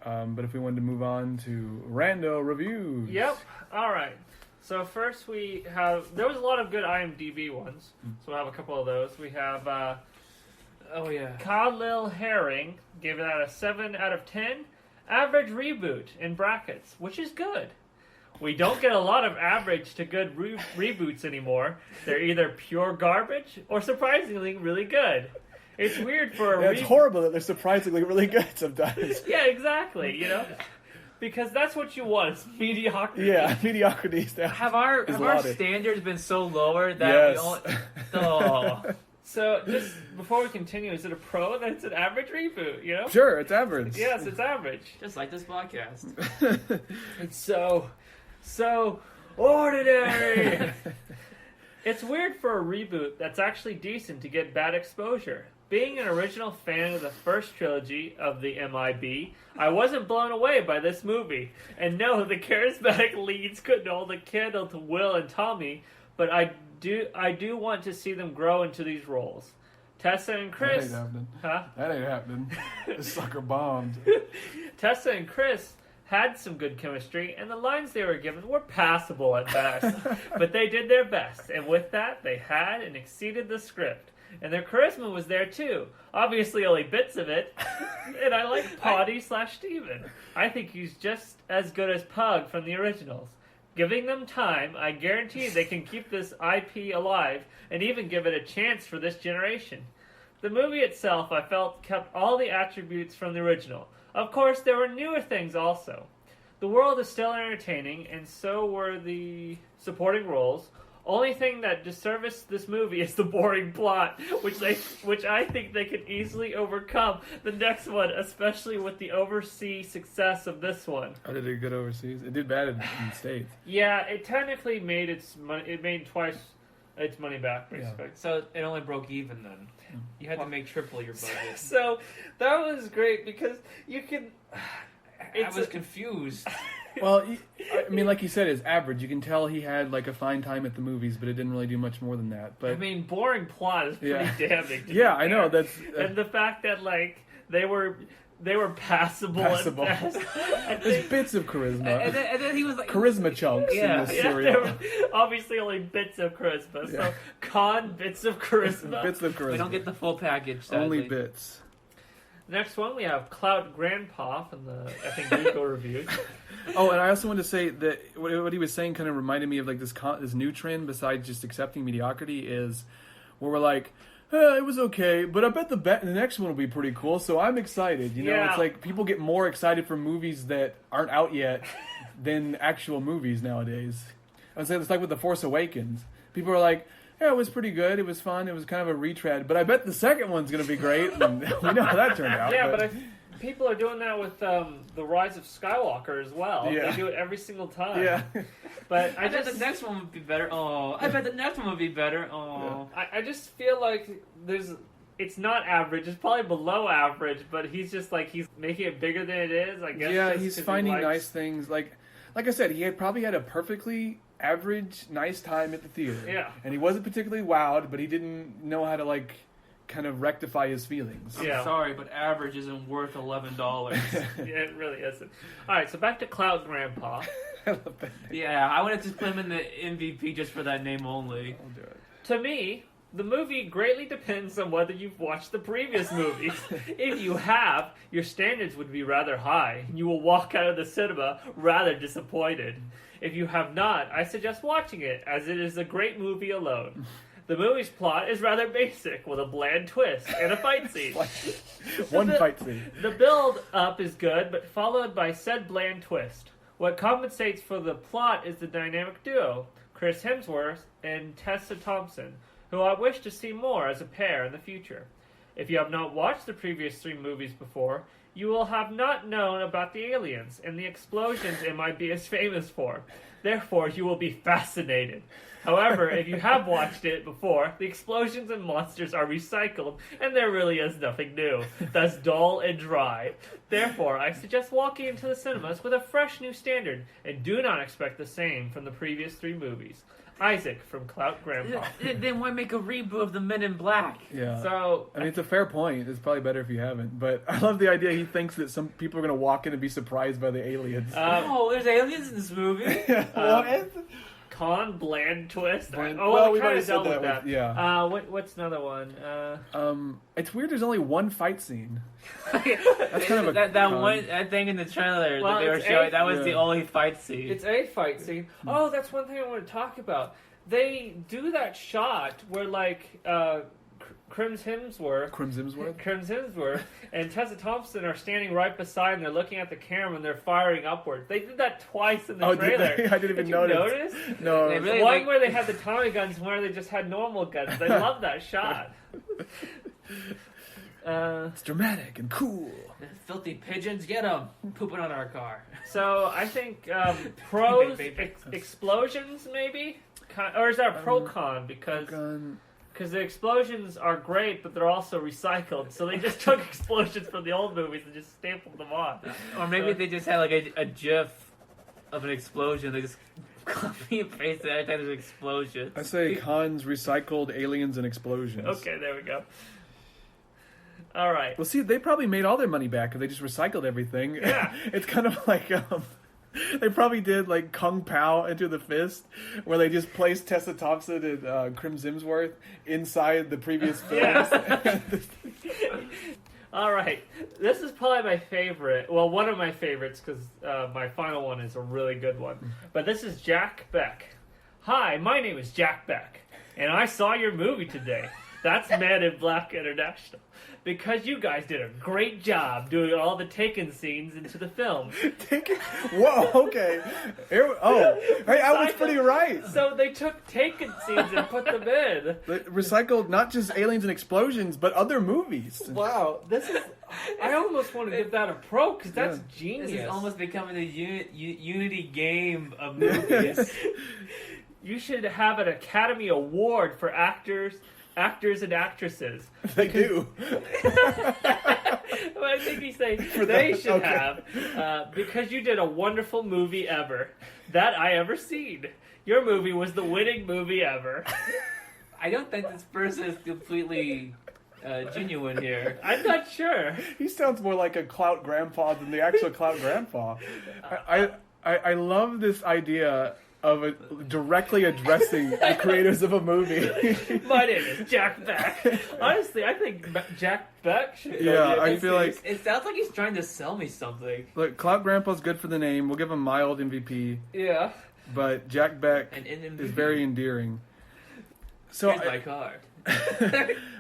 But if we wanted to move on to rando reviews. Yep. All right. So first there was a lot of good IMDb ones. So we'll have a couple of those. We have, Cod Lil Herring gave that a 7 out of 10. Average reboot in brackets, which is good. We don't get a lot of average to good reboots anymore. They're either pure garbage or surprisingly really good. It's weird for a It's horrible that they're surprisingly really good sometimes. Yeah, exactly, Because that's what you want, is mediocrity. Yeah, mediocrity. Have our standards been so lower that So, just before we continue, is it a pro that it's an average reboot, Sure, it's average. Yes, it's average. Just like this podcast. It's so ordinary. It's weird for a reboot that's actually decent to get bad exposure. Being an original fan of the first trilogy of the MIB, I wasn't blown away by this movie. And no, the charismatic leads couldn't hold a candle to Will and Tommy, but I do want to see them grow into these roles. Tessa and Chris... That ain't happening. Huh? That ain't happening. This sucker bombed. Tessa and Chris had some good chemistry, and the lines they were given were passable at best. But they did their best, and with that, they had and exceeded the script. And their charisma was there too. Obviously, only bits of it. And I like Poddy/Steven. I think he's just as good as Pug from the originals. Giving them time, I guarantee they can keep this IP alive and even give it a chance for this generation. The movie itself, I felt, kept all the attributes from the original. Of course, there were newer things also. The world is still entertaining, and so were the supporting roles. Only thing that disserviced this movie is the boring plot, which I think they could easily overcome the next one, especially with the overseas success of this one. Oh, did it good overseas? It did bad in the States. Yeah, it technically made its money. It made twice its money back, basically. Yeah. So it only broke even then. You had to make triple your budget. So that was great because you can. I was confused. Well, I mean, like you said, it's average. You can tell he had like a fine time at the movies, but it didn't really do much more than that. But I mean, boring plot is pretty damning. Yeah, I know that's. And the fact that like they were passable. At best. There's bits of charisma. And then he was like charisma chunks in this serial. There were obviously only bits of charisma. So con bits of charisma. Bits of charisma. We don't get the full package. Sadly. Only bits. Next one, we have Clout Grandpa from the, I think, Google reviews. Oh, and I also wanted to say that what he was saying kind of reminded me of like this new trend besides just accepting mediocrity is where we're like, it was okay, but I bet the next one will be pretty cool, so I'm excited. It's like people get more excited for movies that aren't out yet than actual movies nowadays. I'd say it's like with The Force Awakens. People are like, Yeah, it was pretty good. It was fun. It was kind of a retread. But I bet the second one's going to be great. And we know how that turned out. Yeah, but people are doing that with the Rise of Skywalker as well. Yeah. They do it every single time. Yeah. But I bet the next one would be better. Oh, I bet the next one would be better. Oh. Yeah. I just feel like it's not average. It's probably below average, but he's just like, he's making it bigger than it is, I guess. Yeah, he's finding nice things. Like I said, he probably had a perfectly average, nice time at the theater. Yeah. And he wasn't particularly wowed, but he didn't know how to, kind of rectify his feelings. I'm sorry, but average isn't worth $11. Yeah, it really isn't. All right, so back to Cloud Grandpa. I love that name. Yeah, I wanted to put him in the MVP just for that name only. I'll do it. To me, the movie greatly depends on whether you've watched the previous movies. If you have, your standards would be rather high. You will walk out of the cinema rather disappointed. If you have not, I suggest watching it, as it is a great movie alone. The movie's plot is rather basic, with a bland twist and a fight scene. One fight scene. The build-up is good, but followed by said bland twist. What compensates for the plot is the dynamic duo, Chris Hemsworth and Tessa Thompson, who I wish to see more as a pair in the future. If you have not watched the previous 3 movies before, you will have not known about the aliens and the explosions MIB is famous for. Therefore, you will be fascinated. However, if you have watched it before, the explosions and monsters are recycled, and there really is nothing new, thus dull and dry. Therefore, I suggest walking into the cinemas with a fresh new standard, and do not expect the same from the previous 3 movies. Isaac from Clout Grandpa. Then why make a reboot of the Men in Black? Yeah. So, I mean, it's a fair point. It's probably better if you haven't. But I love the idea he thinks that some people are going to walk in and be surprised by the aliens. Oh, there's aliens in this movie. Con bland twist. Bland- Oh, well, we we've kind already of said dealt that with that. with- yeah. What's another one? It's weird there's only one fight scene. That's kind of a that con. one that thing in the trailer Well, that they were it's showing. a- That was the Yeah. only fight scene. It's a fight scene. Oh, that's one thing I want to talk about. They do that shot where, Crims Hemsworth and Tessa Thompson are standing right beside and they're looking at the camera and they're firing upwards. They did that twice in the Oh, trailer. did they? I didn't even Did you notice. No. They really one where they had the Tommy guns and one where they just had normal guns. They love that shot. It's dramatic and cool. Filthy pigeons, get them! Pooping on our car. So I think pros, Big, big, explosions maybe? Or is that a pro-con? Because the explosions are great, but they're also recycled. So they just took explosions from the old movies and just stapled them on. Or maybe they just had a GIF of an explosion. They just copy and paste it every time there's an explosion. I say cons, recycled aliens, and explosions. Okay, there we go. All right. Well, see, they probably made all their money back because they just recycled everything. Yeah. It's kind of like they probably did like Kung Pao Enter the Fist, where they just placed Tessa Thompson and Crims Hemsworth inside the previous films. Yeah. All right. This is probably my favorite. Well, one of my favorites because my final one is a really good one. But this is Jack Beck. Hi, my name is Jack Beck, and I saw your movie today. That's Men in Black International. Because you guys did a great job doing all the Taken scenes into the film. Taken? Whoa, okay. Hey, I was pretty right. So they took Taken scenes and put them in. They recycled not just aliens and explosions, but other movies. Wow, this is... I almost want to give that a pro, because that's genius. This is almost becoming a Unity game of movies. You should have an Academy Award for actors and actresses. They do. Well, I think you say they should okay. have, because you did a wonderful movie ever. That I ever seen. Your movie was the winning movie ever. I don't think this person is completely genuine here. I'm not sure. He sounds more like a Clout Grandpa than the actual Clout Grandpa. I love this idea of directly addressing the creators of a movie. My name is Jack Beck. Honestly, I think Jack Beck should go. Yeah, I feel like... It sounds like he's trying to sell me something. Look, Clout Grandpa's good for the name. We'll give him mild MVP. Yeah. But Jack Beck And is very endearing. So Here's my car.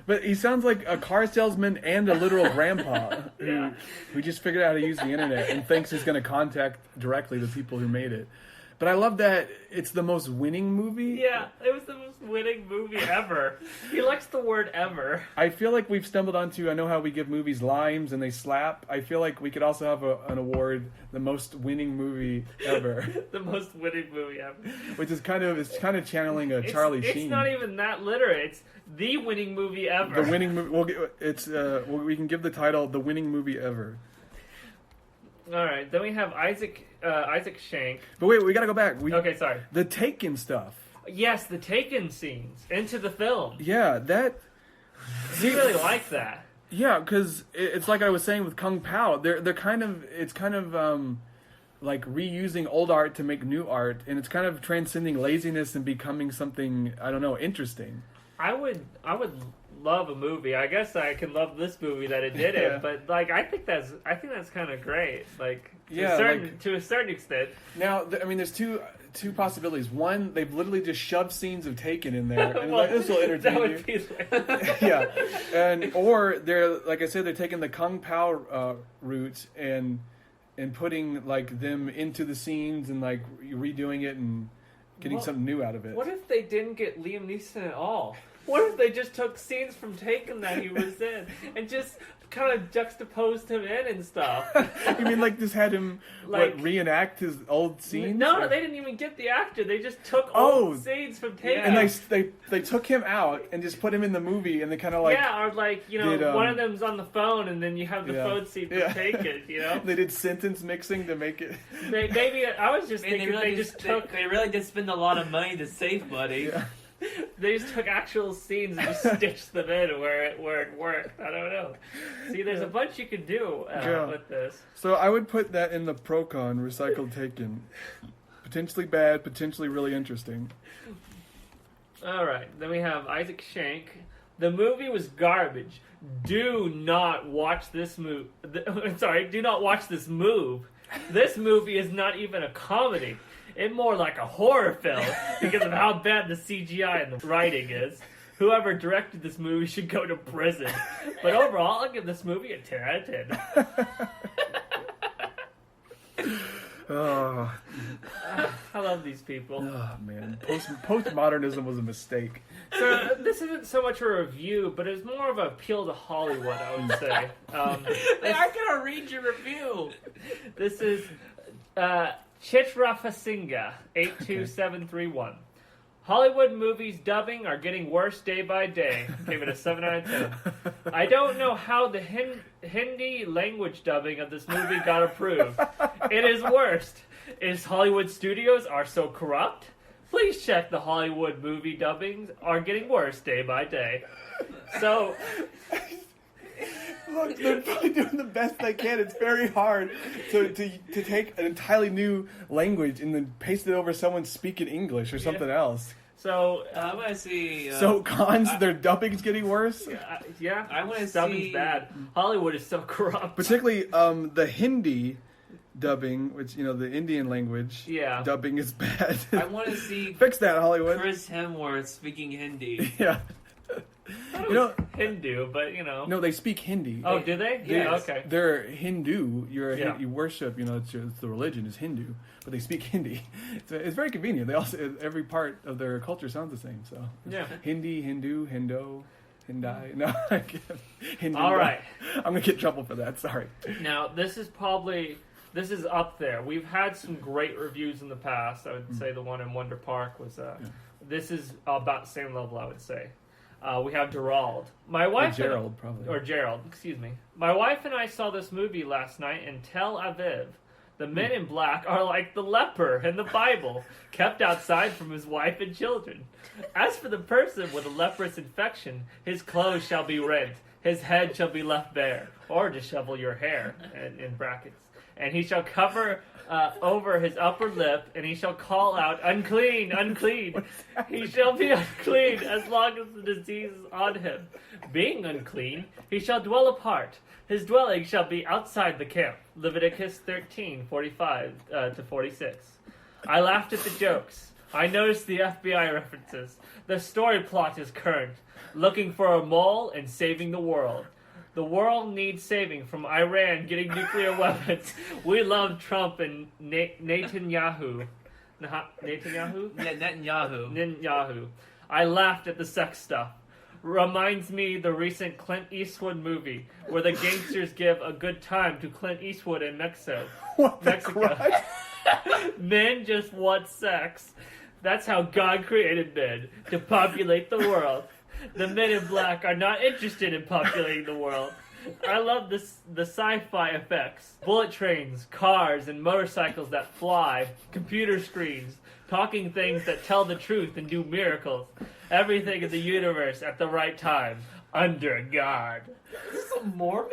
But he sounds like a car salesman and a literal grandpa who just figured out how to use the internet and thinks he's going to contact directly the people who made it. But I love that it's the most winning movie. Yeah, it was the most winning movie ever. He likes the word ever. I feel like we've stumbled onto, I know how we give movies limes and they slap. I feel like we could also have an award, the most winning movie ever. The most winning movie ever. Which is kind of channeling a Charlie Sheen. It's not even that literate. It's the winning movie ever. The winning movie. We can give the title "The Winning Movie Ever." All right. Then we have Isaac Shank. But wait, we gotta go back. Okay, sorry. The Taken stuff. Yes, the Taken scenes into the film. Yeah, that. You really like that. Yeah, because it's like I was saying with Kung Pao. They're kind of like reusing old art to make new art, and it's kind of transcending laziness and becoming something, I don't know, interesting. I would love a movie. I guess I can love this movie that it did it, but like I think that's kind of great. Like to a certain extent. Now, there's two possibilities. One, they've literally just shoved scenes of Taken in there, and well, this will entertain that would you. Be like... Yeah, or they're, like I said, they're taking the Kung Pao route and putting like them into the scenes and like redoing it and getting something new out of it. What if they didn't get Liam Neeson at all? What if they just took scenes from Taken that he was in and just kind of juxtaposed him in and stuff? You mean like just had him reenact his old scenes? No, they didn't even get the actor. They just took old scenes from Taken. And they took him out and just put him in the movie, and they kind of like or like one of them's on the phone, and then you have the phone scene from Taken. They did sentence mixing to make it. Maybe I was just thinking they really did spend a lot of money to save money. Yeah. They just took actual scenes and just stitched them in where it worked. I don't know. See, there's a bunch you could do with this. So I would put that in the pro-con, recycled Taken. Potentially bad, potentially really interesting. All right. Then we have Isaac Shank. The movie was garbage. Do not watch this move. Do not watch this move. This movie is not even a comedy. It's more like a horror film because of how bad the CGI and the writing is. Whoever directed this movie should go to prison. But overall, I'll give this movie a 10 out of 10. Oh. I love these people. Oh, man. Postmodernism was a mistake. So this isn't so much a review, but it's more of an appeal to Hollywood, I would say. They aren't going to read your review. This is... Chitrafasinga 82731. Hollywood movies dubbing are getting worse day by day. Gave it a 7 out of 10. I don't know how the Hindi language dubbing of this movie got approved. It is worst. Is Hollywood Studios are so corrupt? Please check the Hollywood movie dubbings are getting worse day by day. So... Look, they're probably doing the best they can. It's very hard to take an entirely new language and then paste it over someone speaking English or something else. So I want to see. Their dubbing's getting worse. Yeah, I want to see. Dubbing's bad. Hollywood is so corrupt. Particularly the Hindi dubbing, which the Indian language. Yeah. Dubbing is bad. I want to see. Fix that, Hollywood. Chris Hemsworth speaking Hindi. Yeah. Hindu, but No, they speak Hindi. Oh, do they? Yeah, okay. They're Hindu. You worship. It's the religion is Hindu, but they speak Hindi. It's very convenient. They also every part of their culture sounds the same. So Hindi, Hindu, Hindo, Hindai. No, I can't. Hindu. All right. I'm gonna get in trouble for that. Sorry. Now this is up there. We've had some great reviews in the past. I would say the one in Wonder Park was. This is about the same level, I would say. We have Gerald. Gerald, excuse me. My wife and I saw this movie last night in Tel Aviv. The men in black are like the leper in the Bible, kept outside from his wife and children. As for the person with a leprous infection, his clothes shall be rent, his head shall be left bare, or dishevel your hair, in brackets. And he shall cover over his upper lip, and he shall call out, unclean, unclean. He shall be unclean as long as the disease is on him. Being unclean, he shall dwell apart. His dwelling shall be outside the camp. Leviticus 13:45 to 46. I laughed at the jokes. I noticed the FBI references. The story plot is current. Looking for a mole and saving the world. The world needs saving from Iran getting nuclear weapons. We love Trump and Netanyahu. Netanyahu? Netanyahu. I laughed at the sex stuff. Reminds me the recent Clint Eastwood movie where the gangsters give a good time to Clint Eastwood in Mexico. Mexico. Men just want sex. That's how God created men, to populate the world. The men in black are not interested in populating the world. I love the sci-fi effects. Bullet trains, cars, and motorcycles that fly, computer screens, talking things that tell the truth and do miracles. Everything in the universe at the right time, under God. Is this a Mormon?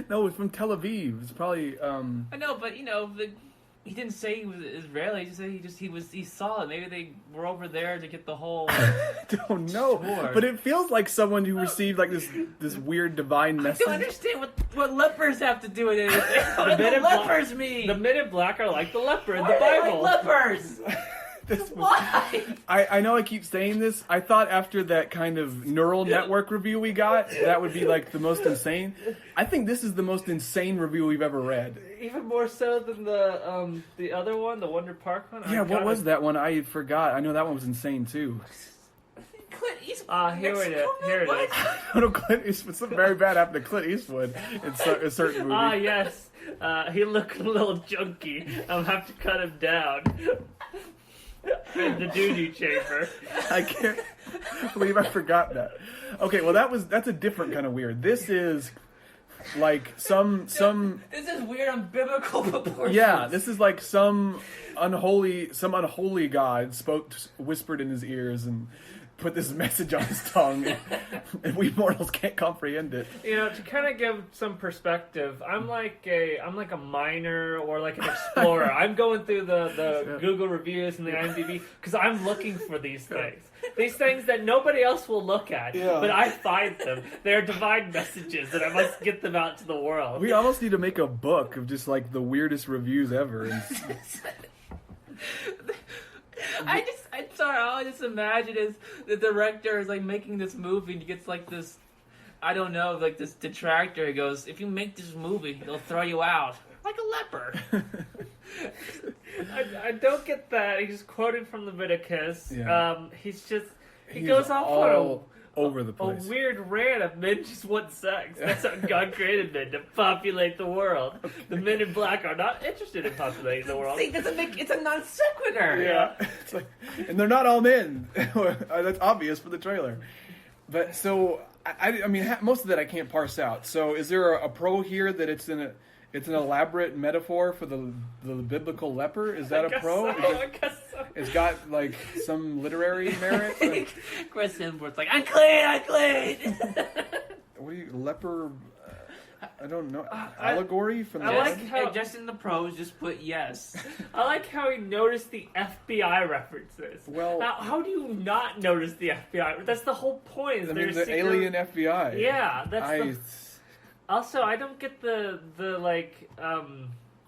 No, it's from Tel Aviv. It's probably. I know, but he didn't say he was Israeli. He just said he saw it. Maybe they were over there to get the whole. I don't know, tour. but it feels like someone who received like this weird divine message. I don't understand what lepers have to do with anything. What do lepers mean? The men in black are like the leper in Why the Bible. like lepers. Why? I know I keep saying this. I thought after that kind of neural network review we got, that would be like the most insane. I think this is the most insane review we've ever read. Even more so than the other one, the Wonder Park one. Yeah, what was that one? I forgot. I know that one was insane too. Clint Eastwood. Here it is. I know Clint Eastwood. Something very bad happened to Clint Eastwood in a certain movie. Yes. He looked a little junky. I'll have to cut him down. In the doo-doo chamber. I can't believe I forgot that. Okay, well that's a different kind of weird. This is like some. This is weird on biblical proportions. Yeah, this is like some unholy god whispered in his ears and put this message on his tongue, and we mortals can't comprehend it. You know, to kind of give some perspective, I'm like a miner or like an explorer. I'm going through the Google reviews and the IMDb because I'm looking for these things. These things that nobody else will look at, but I find them. They're divine messages, and I must get them out to the world. We almost need to make a book of just like the weirdest reviews ever. I'm sorry, all I just imagine is the director is like making this movie and he gets like this, I don't know, like this detractor. He goes, if you make this movie, they'll throw you out. Like a leper. I don't get that. He's quoted from Leviticus. Yeah. He goes off on over the place. A weird rant of men just want sex. That's how God created men, to populate the world. The men in black are not interested in populating the world. See, it's a non sequitur. Yeah. It's like, and they're not all men. That's obvious for the trailer. But so, I mean, most of that I can't parse out. So is there a pro here that it's an elaborate metaphor for the biblical leper? Is that a pro? I guess so. It's got like some literary merit. Like, Chris Hemsworth's like, I'm clean. What do you leper? I don't know. Allegory from the I like how just in the pros, just put yes. I like how he noticed the FBI references. Well, how do you not notice the FBI? That's the whole point. I mean, the alien FBI. Yeah, Also, I don't get the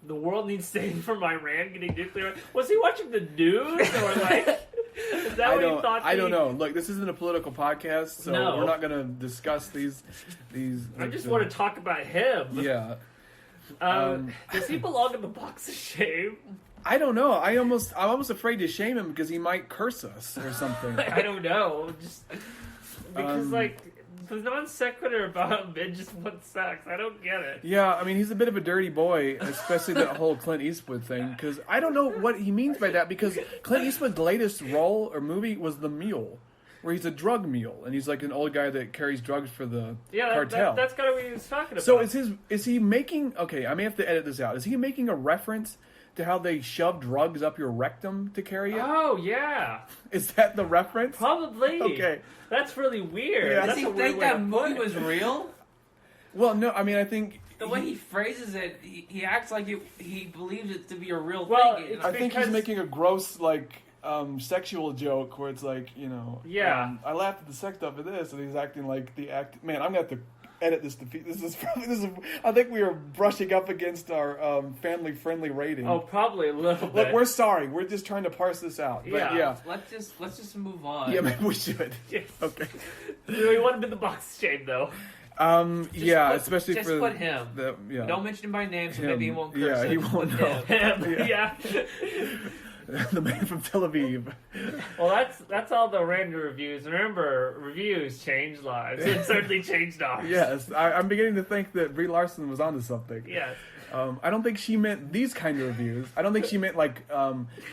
world needs saving from Iran getting nuclear. Was he watching the news or like? Is that what he thought? I don't know. Look, this isn't a political podcast, so No. we're not going to discuss these. I just want to talk about him. Yeah. Does he belong in the box of shame? I don't know. I'm almost afraid to shame him because he might curse us or something. I don't know. Just because the non sequitur about men just want sex. I don't get it. Yeah, I mean, he's a bit of a dirty boy, especially that whole Clint Eastwood thing, because I don't know what he means by that, because Clint Eastwood's latest role or movie was The Mule, where he's a drug mule, and he's like an old guy that carries drugs for the cartel. That's kind of what he was talking about. So is he making, okay, I may have to edit this out, is he making a reference to how they shove drugs up your rectum to carry it? Oh, yeah. Is that the reference? Probably. Okay. That's really weird. Yeah. Does he think that movie was real? Well, no, I mean, I think... The way he phrases it, he acts like he believes it to be a real thing. I think he's making a gross, sexual joke where it's like, I laughed at the sex stuff of this, and he's acting like Man, I'm going to have to edit this. I think we are brushing up against our family-friendly rating. Oh, probably a little bit. Look, we're sorry. We're just trying to parse this out. But yeah. Let's just move on. Yeah, maybe we should. Yes. Okay. We want him in the box of shame, though. Especially just for put him. Yeah. Don't mention him by name, so maybe he won't curse. Yeah, he won't know. Yeah. the man from Tel Aviv. Well, that's all the random reviews. Remember, reviews change lives. It certainly changed ours. Yes, I'm beginning to think that Brie Larson was onto something. Yes. I don't think she meant these kind of reviews. I don't think she meant like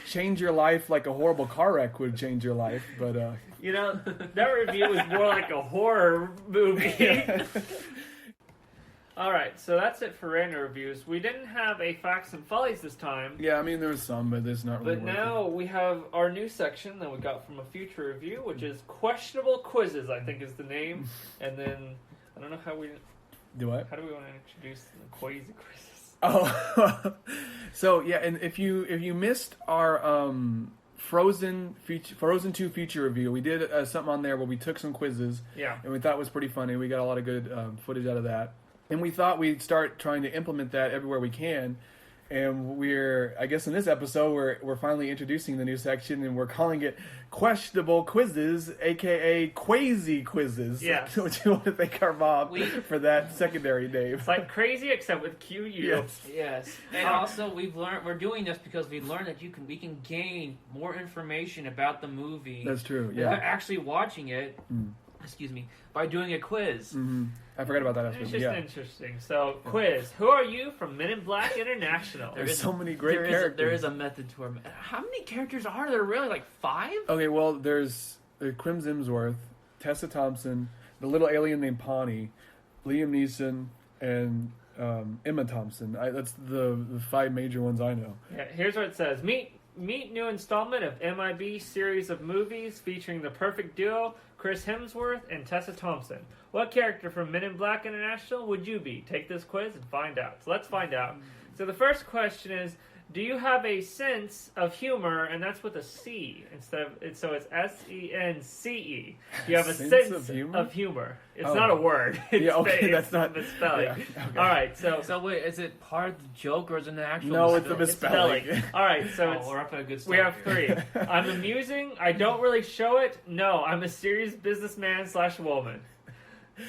change your life like a horrible car wreck would change your life. But that review was more like a horror movie. All right, so that's it for random reviews. We didn't have a facts and follies this time. Yeah, I mean there was some, but there's not really. But now we have our new section that we got from a future review, which is questionable quizzes. I think is the name, and then I don't know how we do what. How do we want to introduce the quasi quizzes? Oh, so yeah, and if you missed our Frozen 2 feature review, we did something on there where we took some quizzes. Yeah, and we thought it was pretty funny. We got a lot of good footage out of that. And we thought we'd start trying to implement that everywhere we can. And I guess in this episode, we're finally introducing the new section, and we're calling it Questionable Quizzes, a.k.a. Quasi Quizzes. Yeah. Which you want to thank our mom for that secondary name. It's like crazy, except with QU. Yes. And also, we're doing this because we learned that we can gain more information about the movie. That's true, yeah. Without actually watching it. Excuse me, by doing a quiz. Mm-hmm. I forgot about that aspect. It's just interesting. So, quiz. Who are you from Men in Black International? There's so many great characters. There is a method to our... How many characters are there really? Like 5? Okay, well, there's Chris Hemsworth, Tessa Thompson, the little alien named Pawnee, Liam Neeson, and Emma Thompson. That's the 5 major ones I know. Yeah, here's what it says. Meet new installment of MIB series of movies featuring the perfect duo, Chris Hemsworth and Tessa Thompson. What character from Men in Black International would you be? Take this quiz and find out. So let's find out. So the first question is, do you have a sense of humor? And that's with a C instead of so it's SENCE. Do you have a sense of humor? It's not a word. It's that's not misspelling. Yeah, okay. All right, so wait, is it part of the joke or is it an actual? No, misspelling? it's a misspelling. All right, so we're up to a good start. We have here. 3. I'm amusing. I don't really show it. No, I'm a serious businessman/woman.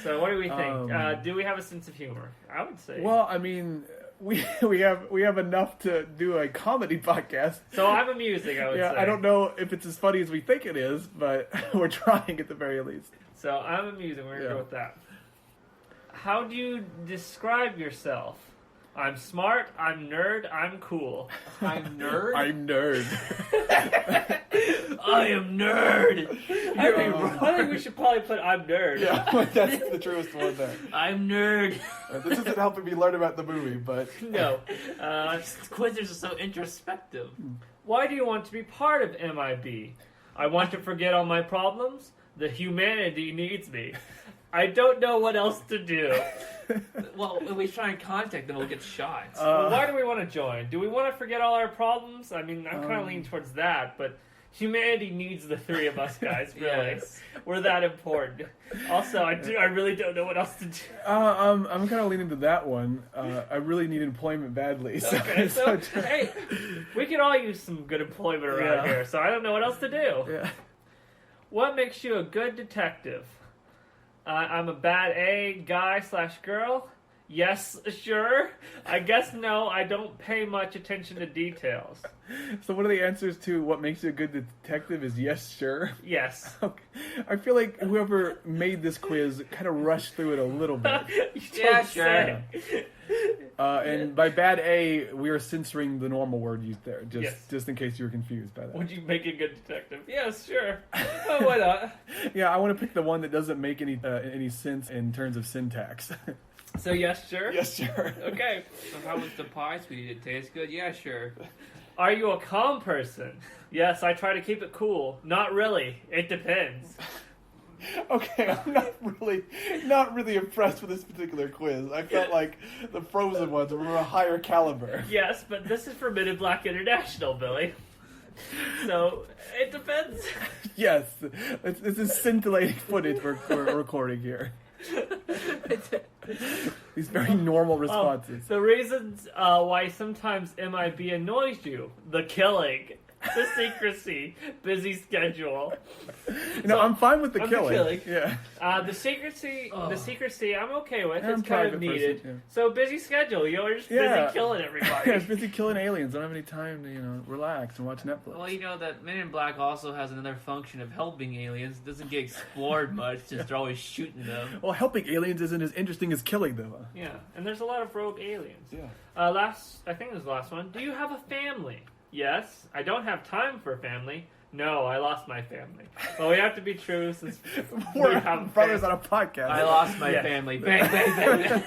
So what do we think? Do we have a sense of humor? I would say. Well, I mean, we have enough to do a comedy podcast. So I'm amusing, I would say. I don't know if it's as funny as we think it is, but we're trying at the very least. So I'm amusing. We're going to go with that. How do you describe yourself? I'm smart, I'm nerd, I'm cool. I'm nerd? I'm nerd. I am nerd. I think we should probably put I'm nerd. Yeah, that's the truest one there. I'm nerd. This isn't helping me learn about the movie, but... No. Quizzes are so introspective. Why do you want to be part of MIB? I want to forget all my problems. The humanity needs me. I don't know what else to do. Well, if we try and contact them, we'll get shot. Well, why do we want to join? Do we want to forget all our problems? I mean, I'm kind of leaning towards that, but humanity needs the 3 of us guys, really. Yes. We're that important. Also, I really don't know what else to do. I'm kind of leaning to that one. I really need employment badly. So, Okay, so hey, we could all use some good employment around here, so I don't know what else to do. Yeah. What makes you a good detective? I'm a bad A guy/girl. Yes, sure. I guess no, I don't pay much attention to details. So one of the answers to what makes you a good detective is yes, sure. Yes. Okay. I feel like whoever made this quiz kind of rushed through it a little bit. Yeah, sure. And by bad A, we are censoring the normal word used there, Yes. just in case you were confused by that. Would you make a good detective? Yes, sure. Oh, why not? Yeah, I want to pick the one that doesn't make any sense in terms of syntax. So yes, sure? Yes, sure. Okay. So how was the pie, sweetie? Did it taste good? Yeah, sure. Are you a calm person? Yes, I try to keep it cool. Not really. It depends. Okay, I'm not really impressed with this particular quiz. I felt like the Frozen ones were a higher caliber. Yes, but this is for Men in Black International, Billy. So, it depends. Yes, this is scintillating footage we're recording here. These very normal responses. The reasons why sometimes MIB annoys you. The killing. The secrecy, busy schedule. I'm fine with the I'm killing. Yeah. The secrecy, I'm okay with. I'm It's kind of private needed. person, So busy schedule. You're just busy killing everybody. Yeah, it's busy killing aliens. Don't have any time to relax and watch Netflix. Well, that Men in Black also has another function of helping aliens. It doesn't get explored much since they're always shooting them. Well, helping aliens isn't as interesting as killing them. Yeah, and there's a lot of rogue aliens. Yeah. I think this is the last one. Do you have a family? Yes. I don't have time for family. No, I lost my family. Well, we have to be true since we're brothers on a podcast. I lost my family. Bang, bang,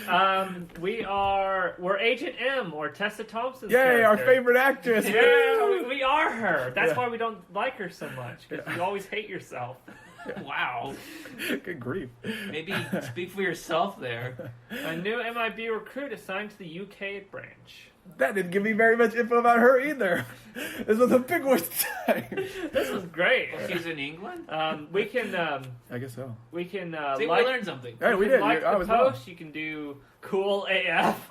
bang. We're Agent M or Tessa Thompson's Yay, character. our favorite actress. Yeah, we are her. That's why we don't like her so much, because you always hate yourself. Wow. Good grief. Maybe speak for yourself there. A new MIB recruit assigned to the UK branch. That didn't give me very much info about her either. This was a big waste of time. This was great. She's in England? We can... I guess so. We can... See, we learned something. Hey, we did. Like I the was post, wrong. you can do cool AF,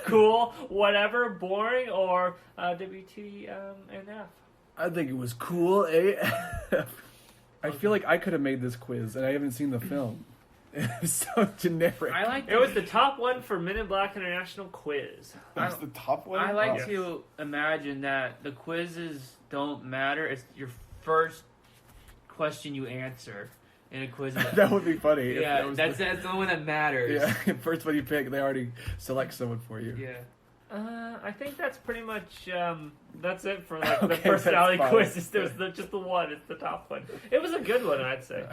cool, whatever, boring, or WTNF. I think it was cool AF. I feel like I could have made this quiz, and I haven't seen the film. It's so generic. It was the top one for Men in Black International quiz. That's the top one? I like to imagine that the quizzes don't matter. It's your first question you answer in a quiz. That would be funny. Yeah, that's the one that matters. Yeah, first one you pick, they already select someone for you. Yeah. I think that's pretty much that's it for the personality quizzes. There's just the one. It's the top one. It was a good one, I'd say.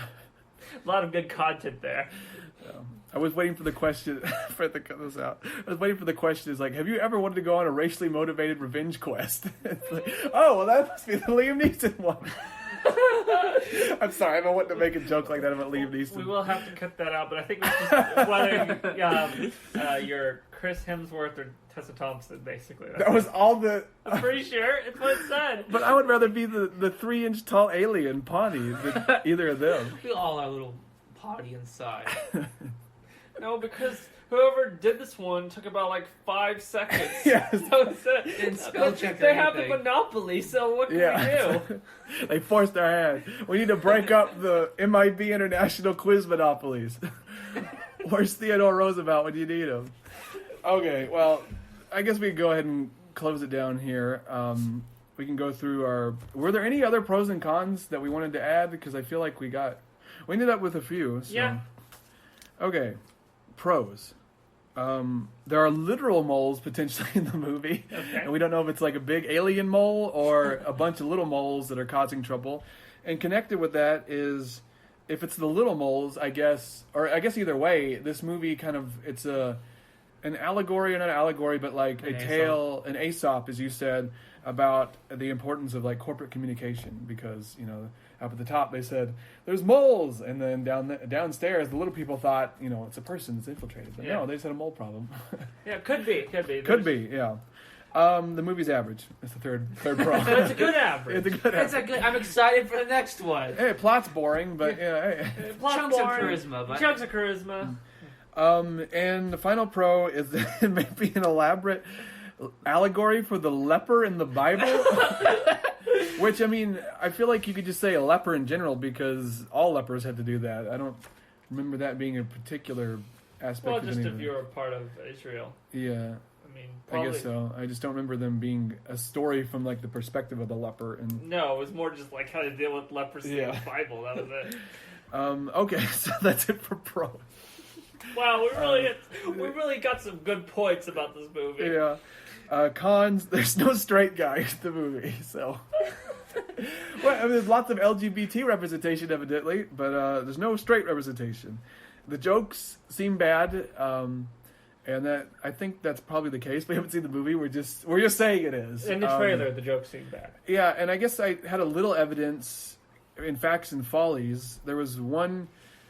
A lot of good content there. I was waiting for the question. For the cut this out. I was waiting for the question. Is like, have you ever wanted to go on a racially motivated revenge quest? It's like, oh, well, that must be the Liam Neeson one. I'm sorry, I've been wanting to make a joke like that about Liam Neeson. We will have to cut that out, but I think it's just whether you're Chris Hemsworth or Tessa Thompson, basically. That was all the... I'm pretty sure it's what it said. But I would rather be the 3-inch tall alien Pawnee than either of them. We all are a little potty inside. No, because whoever did this one took about 5 seconds. Yeah. So Didn't spell check they or have the anything. monopoly, so what can we do? They forced our hand. We need to break up the MIB International quiz monopolies. Where's Theodore Roosevelt when you need him? Okay, well, I guess we can go ahead and close it down here. We can go through our... Were there any other pros and cons that we wanted to add? Because I feel like we ended up with a few. So. Yeah. Okay, pros. There are literal moles potentially in the movie. Okay. And we don't know if it's like a big alien mole or a bunch of little moles that are causing trouble. And connected with that is, if it's the little moles, I guess either way, this movie it's an allegory, or not an allegory, but a tale, an Aesop, as you said, about the importance of corporate communication. Because, up at the top they said, there's moles, and then downstairs the little people thought, it's a person that's infiltrated. But no, they just had a mole problem. Yeah, could be. Could be, yeah. The movie's average. It's the third pro. It's a good average. It's a good I'm excited for the next one. Hey, plot's boring, but hey. Chunks of charisma. Chunks of charisma. And the final pro is that it may be an elaborate allegory for the leper in the Bible. Which, I feel like you could just say a leper in general, because all lepers had to do that. I don't remember that being a particular aspect of Well, just anything. if you're a part of Israel. Yeah. Probably. I guess so. I just don't remember them being a story from the perspective of the leper. And no, it was more just how to deal with leprosy in the Bible. That was it. Okay, so that's it for pros. Wow, we really got some good points about this movie. Yeah. Cons, there's no straight guy in the movie, so... Well, there's lots of LGBT representation, evidently, but there's no straight representation. The jokes seem bad, and I think that's probably the case. We haven't seen the movie. We're just saying it is. In the trailer, the jokes seem bad. Yeah, and I guess I had a little evidence in Facts and Follies. There was one...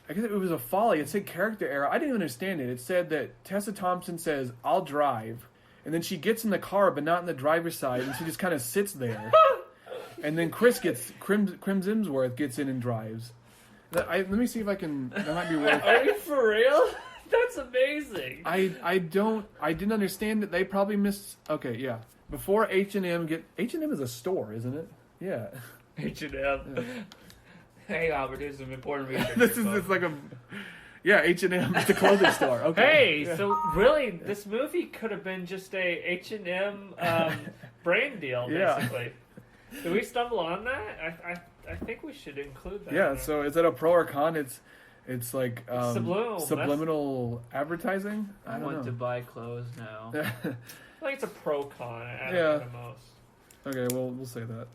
I guess it was a folly. It said character error. I didn't even understand it. It said that Tessa Thompson says, "I'll drive," and then she gets in the car, but not in the driver's side, and she just kind of sits there. And then Chris Hemsworth gets in and drives. Let me see if I can... That might be worth... Are you for real? That's amazing. I didn't understand it. They probably missed. Okay, yeah. Before H&M is a store, isn't it? Yeah. H&M. Yeah. Hey, Albert, here's some important research. It's like a. Yeah, H&M. It's a clothing store. Okay. Hey, yeah. so really, this movie could have been just a H&M brand deal, basically. Yeah. Did we stumble on that? I think we should include that. Yeah. So is that a pro or con? It's like subliminal advertising. I want to buy clothes now. I think it's a pro con at the most. Okay, well we'll say that.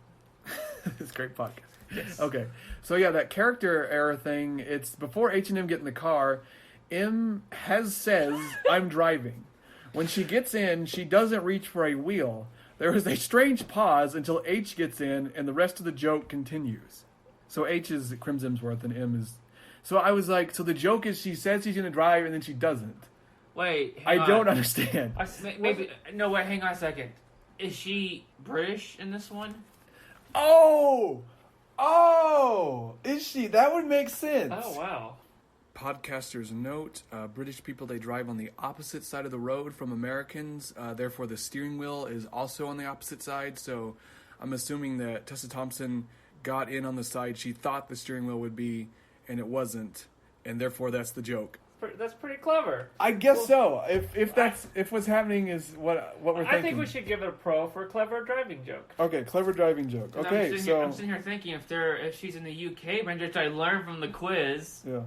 It's a great podcast. Yes. Okay, so yeah, that character error thing. It's before H&M get in the car. M says I'm driving. When she gets in, she doesn't reach for a wheel. There is a strange pause until H gets in, and the rest of the joke continues. So H is Crims Hemsworth, and M is. So I was like, so the joke is she says she's gonna drive, and then she doesn't. Wait, I don't understand. Maybe no. Wait, hang on a second. Is she British in this one? Oh, is she? That would make sense. Oh, wow. Podcasters note, British people, they drive on the opposite side of the road from Americans. Therefore, the steering wheel is also on the opposite side. So I'm assuming that Tessa Thompson got in on the side she thought the steering wheel would be, and it wasn't. And therefore, that's the joke. That's pretty clever. I guess so. If what's happening is what we're thinking. I think we should give it a pro for a clever driving joke. Okay, clever driving joke. Okay, I'm sitting here thinking if she's in the UK, maybe I learned from the quiz. Yeah.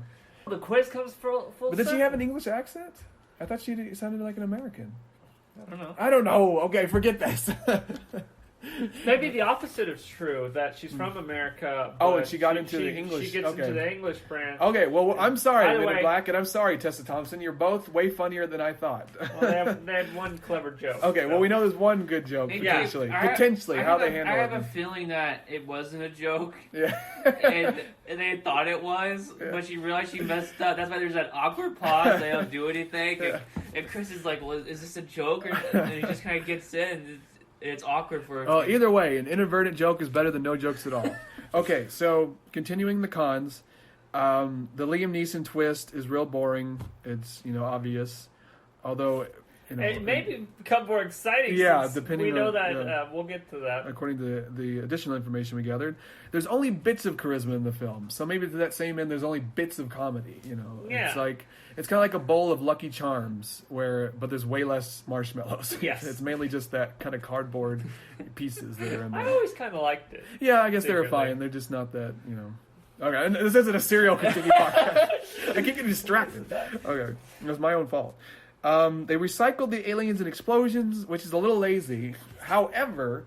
The quiz comes full. But did she have an English accent? I thought she sounded like an American. I don't know. Okay, forget this. Maybe the opposite is true, that she's from America. Oh, and she got into the English. She gets into the English branch. Okay, well, I'm sorry, Men in way, Black, and I'm sorry, Tessa Thompson. You're both way funnier than I thought. Well, they had one clever joke. Okay, well, we know there's one good joke, potentially. How they handle it. I have a feeling that it wasn't a joke. Yeah. and they thought it was, but she realized she messed up. That's why there's that awkward pause. They don't do anything. And Chris is like, well, is this a joke? And he just kind of gets in. It's awkward for her. Oh, either way, an inadvertent joke is better than no jokes at all. Okay, so continuing the cons, the Liam Neeson twist is real boring. It's obvious, although it may become more exciting. Yeah, since depending. We know that we'll get to that. According to the additional information we gathered, there's only bits of charisma in the film. So maybe to that same end, there's only bits of comedy. Yeah. It's kind of like a bowl of Lucky Charms, but there's way less marshmallows. Yes. It's mainly just that kind of cardboard pieces that are in there. I always kind of liked it. Yeah, I guess they were fine. They're just not that, Okay, and this isn't a serial continue podcast. I keep getting distracted. Okay, it was my own fault. They recycled the aliens and explosions, which is a little lazy. However,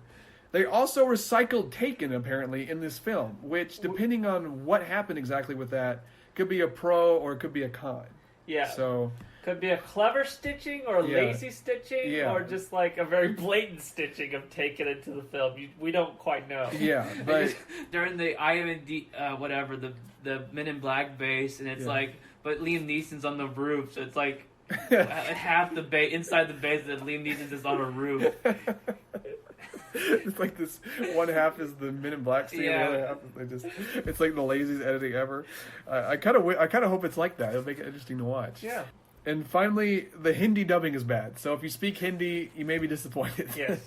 they also recycled Taken, apparently, in this film, which, depending on what happened exactly with that, could be a pro or it could be a con. Yeah. So could be a clever stitching or lazy stitching or just like a very blatant stitching of Taken into the film. We don't quite know. Yeah, but during the IMD the Men in Black base, and it's but Liam Neeson's on the roof, so it's like half the base inside the base that Liam Neeson's is on a roof. It's like this one half is the Men in Black scene, the other half it's like the laziest editing ever. I kind of hope it's like that. It'll make it interesting to watch. Yeah. And finally, the Hindi dubbing is bad. So if you speak Hindi, you may be disappointed. Yes.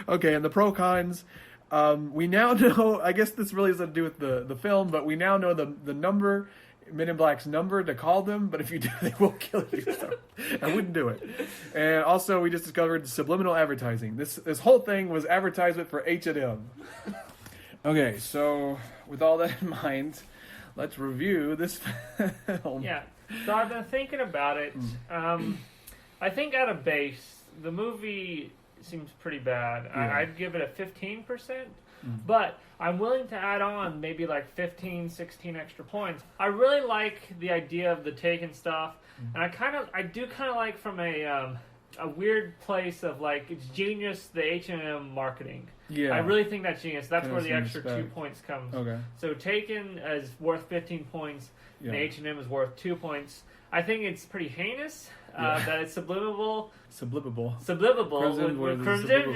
Okay, and the pro cons. We now know. I guess this really has to do with the film, but we now know the number. Men in Black's number to call them, but if you do, they will kill you. So I wouldn't do it. And also, we just discovered subliminal advertising. This whole thing was advertisement for H&M. Okay, so with all that in mind, let's review this film. Yeah, so I've been thinking about it. I think at a base, the movie seems pretty bad. Yeah. I'd give it a 15%. But I'm willing to add on maybe like 15, 16 extra points. I really like the idea of the Taken stuff, and I do kind of like from a weird place of like it's genius the H&M marketing. Yeah. I really think that's genius. That's Kind where of the extra respect. 2 points comes. Okay. So Taken is worth 15 points, Yeah. and H&M is worth 2 points. I think it's pretty heinous that it's sublimable. Subliminal. Subliminal with Crimson and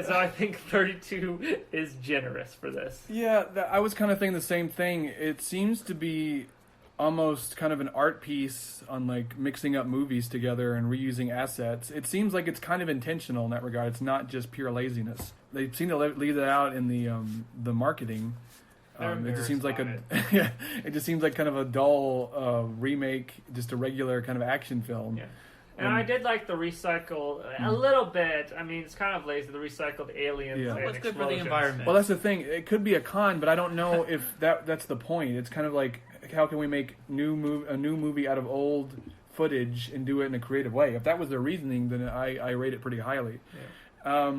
so I think 32 is generous for this. Yeah, I was kind of thinking the same thing. It seems to be almost kind of an art piece on like mixing up movies together and reusing assets. It seems like it's kind of intentional in that regard. It's not just pure laziness. They seem to leave that out in the marketing. It just seems like it just seems like kind of a dull remake, just a regular kind of action film. Yeah. And I did like the recycle a little bit. I mean, it's kind of lazy, the recycled aliens and What's good for the explosions. environment? Well, that's the thing. It could be a con, but I don't know if that's the point. It's kind of like, how can we make a new movie out of old footage and do it in a creative way? If that was their reasoning, then I rate it pretty highly. Yeah.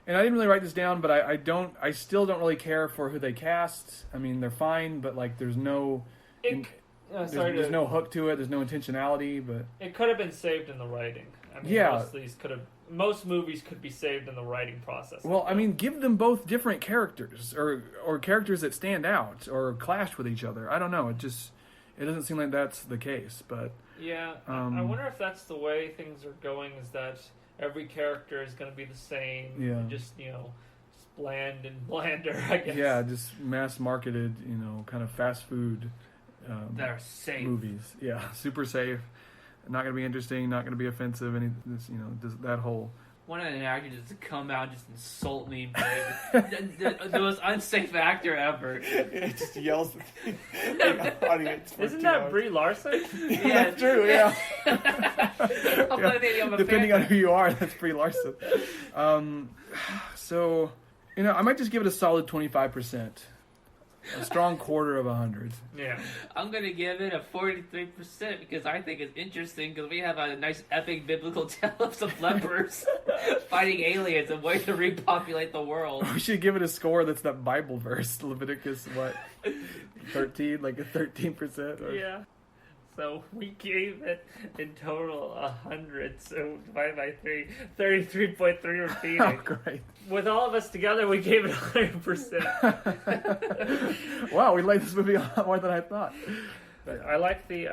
And I didn't really write this down, but I still don't really care for who they cast. I mean, they're fine, but like there's no there's no hook to it. There's no intentionality, but it could have been saved in the writing. I mean, most movies could be saved in the writing process. Well, I mean, give them both different characters or characters that stand out or clash with each other. I don't know. It doesn't seem like that's the case, but yeah, I wonder if that's the way things are going. Is that every character is going to be the same? Yeah. And just just bland and blander, I guess. Yeah, just mass marketed, kind of fast food that are safe movies. Yeah, super safe. Not going to be interesting. Not going to be offensive. That whole. One of the actors just to come out and just insult me, the most unsafe actor ever. It just yells at the audience. Isn't that Brie Larson? Yeah, that's true. Yeah. I'm a Depending fan. on who you are, that's Brie Larson. So, I might just give it a solid 25%. A strong quarter of 100. Yeah. I'm going to give it a 43% because I think it's interesting because we have a nice epic biblical tale of some lepers fighting aliens and way to repopulate the world. We should give it a score that's that Bible verse, Leviticus, 13, like a 13%? Or... Yeah. So we gave it in total 100, so divided by 3, 33.3 repeating. Oh, great. With all of us together, we gave it 100%. Wow, we liked this movie a lot more than I thought. But I like the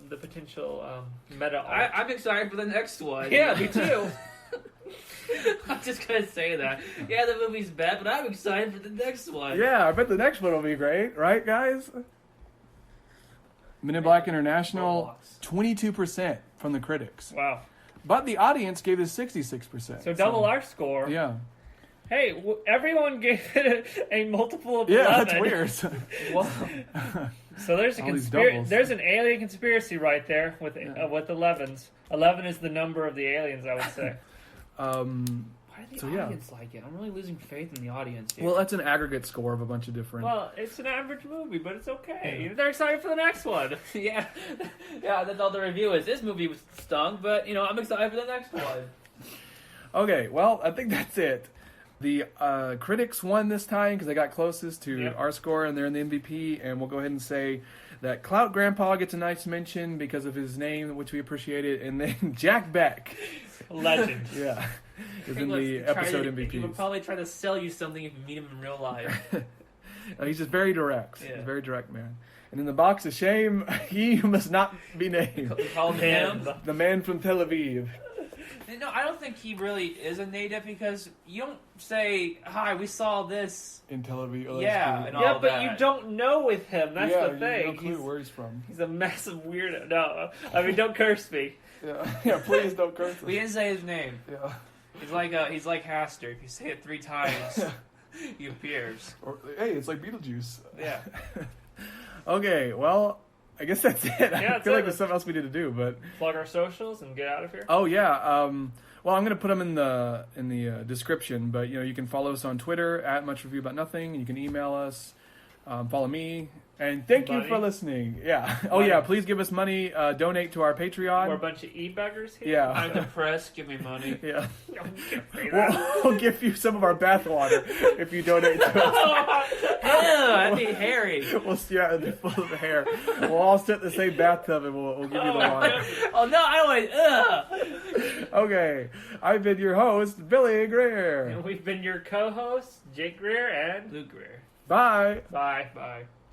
potential meta art. I'm excited for the next one. Yeah, me too. I'm just going to say that. Yeah, the movie's bad, but I'm excited for the next one. Yeah, I bet the next one will be great, right, guys? Men in Black International, 22% from the critics. Wow. But the audience gave this 66%. So double our score. Yeah. Hey, everyone gave it a multiple of 11. Yeah, that's weird. Wow. So there's All these doubles. there's an alien conspiracy right there with 11s. 11 is the number of the aliens, I would say. Why do the audience like it? I'm really losing faith in the audience here. Well, that's an aggregate score of a bunch of different... Well, it's an average movie, but it's okay. Yeah. They're excited for the next one. yeah, that's all the review is. This movie was stung, but, I'm excited for the next one. Okay, well, I think that's it. The critics won this time because they got closest to our score, and they're in the MVP, and we'll go ahead and say that Clout Grandpa gets a nice mention because of his name, which we appreciated, and then Jack Beck. Legend. Yeah. Is in the episode MVP. He would probably try to sell you something if you meet him in real life. He's just very direct. Yeah. He's a very direct man. And in the box of shame, he must not be named. Call him The man from Tel Aviv. No, I don't think he really is a native because you don't say, "Hi, we saw this in Tel Aviv." Oh, and all but that. you don't know with him. That's the thing. You have no clue where he's from. He's a massive weirdo. No, I mean, don't curse me. Yeah, please don't curse him. We didn't say his name. Yeah. He's like Haster. If you say it 3 times, he appears. Or, hey, it's like Beetlejuice. Yeah. Okay, well, I guess that's it. I feel like there's something else we need to do, but plug our socials and get out of here. Oh yeah. Well, I'm going to put them in the description, but you can follow us on Twitter @MuchReviewAboutNothing. You can email us. Follow me. And thank you for listening. Yeah. Oh, Money. yeah. Please give us money. Donate to our Patreon. We're a bunch of e-beggars here. Yeah. I'm depressed. Give me money. Yeah. You can't say that. We'll give you some of our bath water if you donate to us. Ew, that'd be hairy. It'll be full of hair. We'll all sit in the same bathtub and we'll give you the water. Oh no, I don't want. Okay. I've been your host, Billy Greer. And we've been your co-hosts, Jake Greer and Luke Greer. Bye. Bye.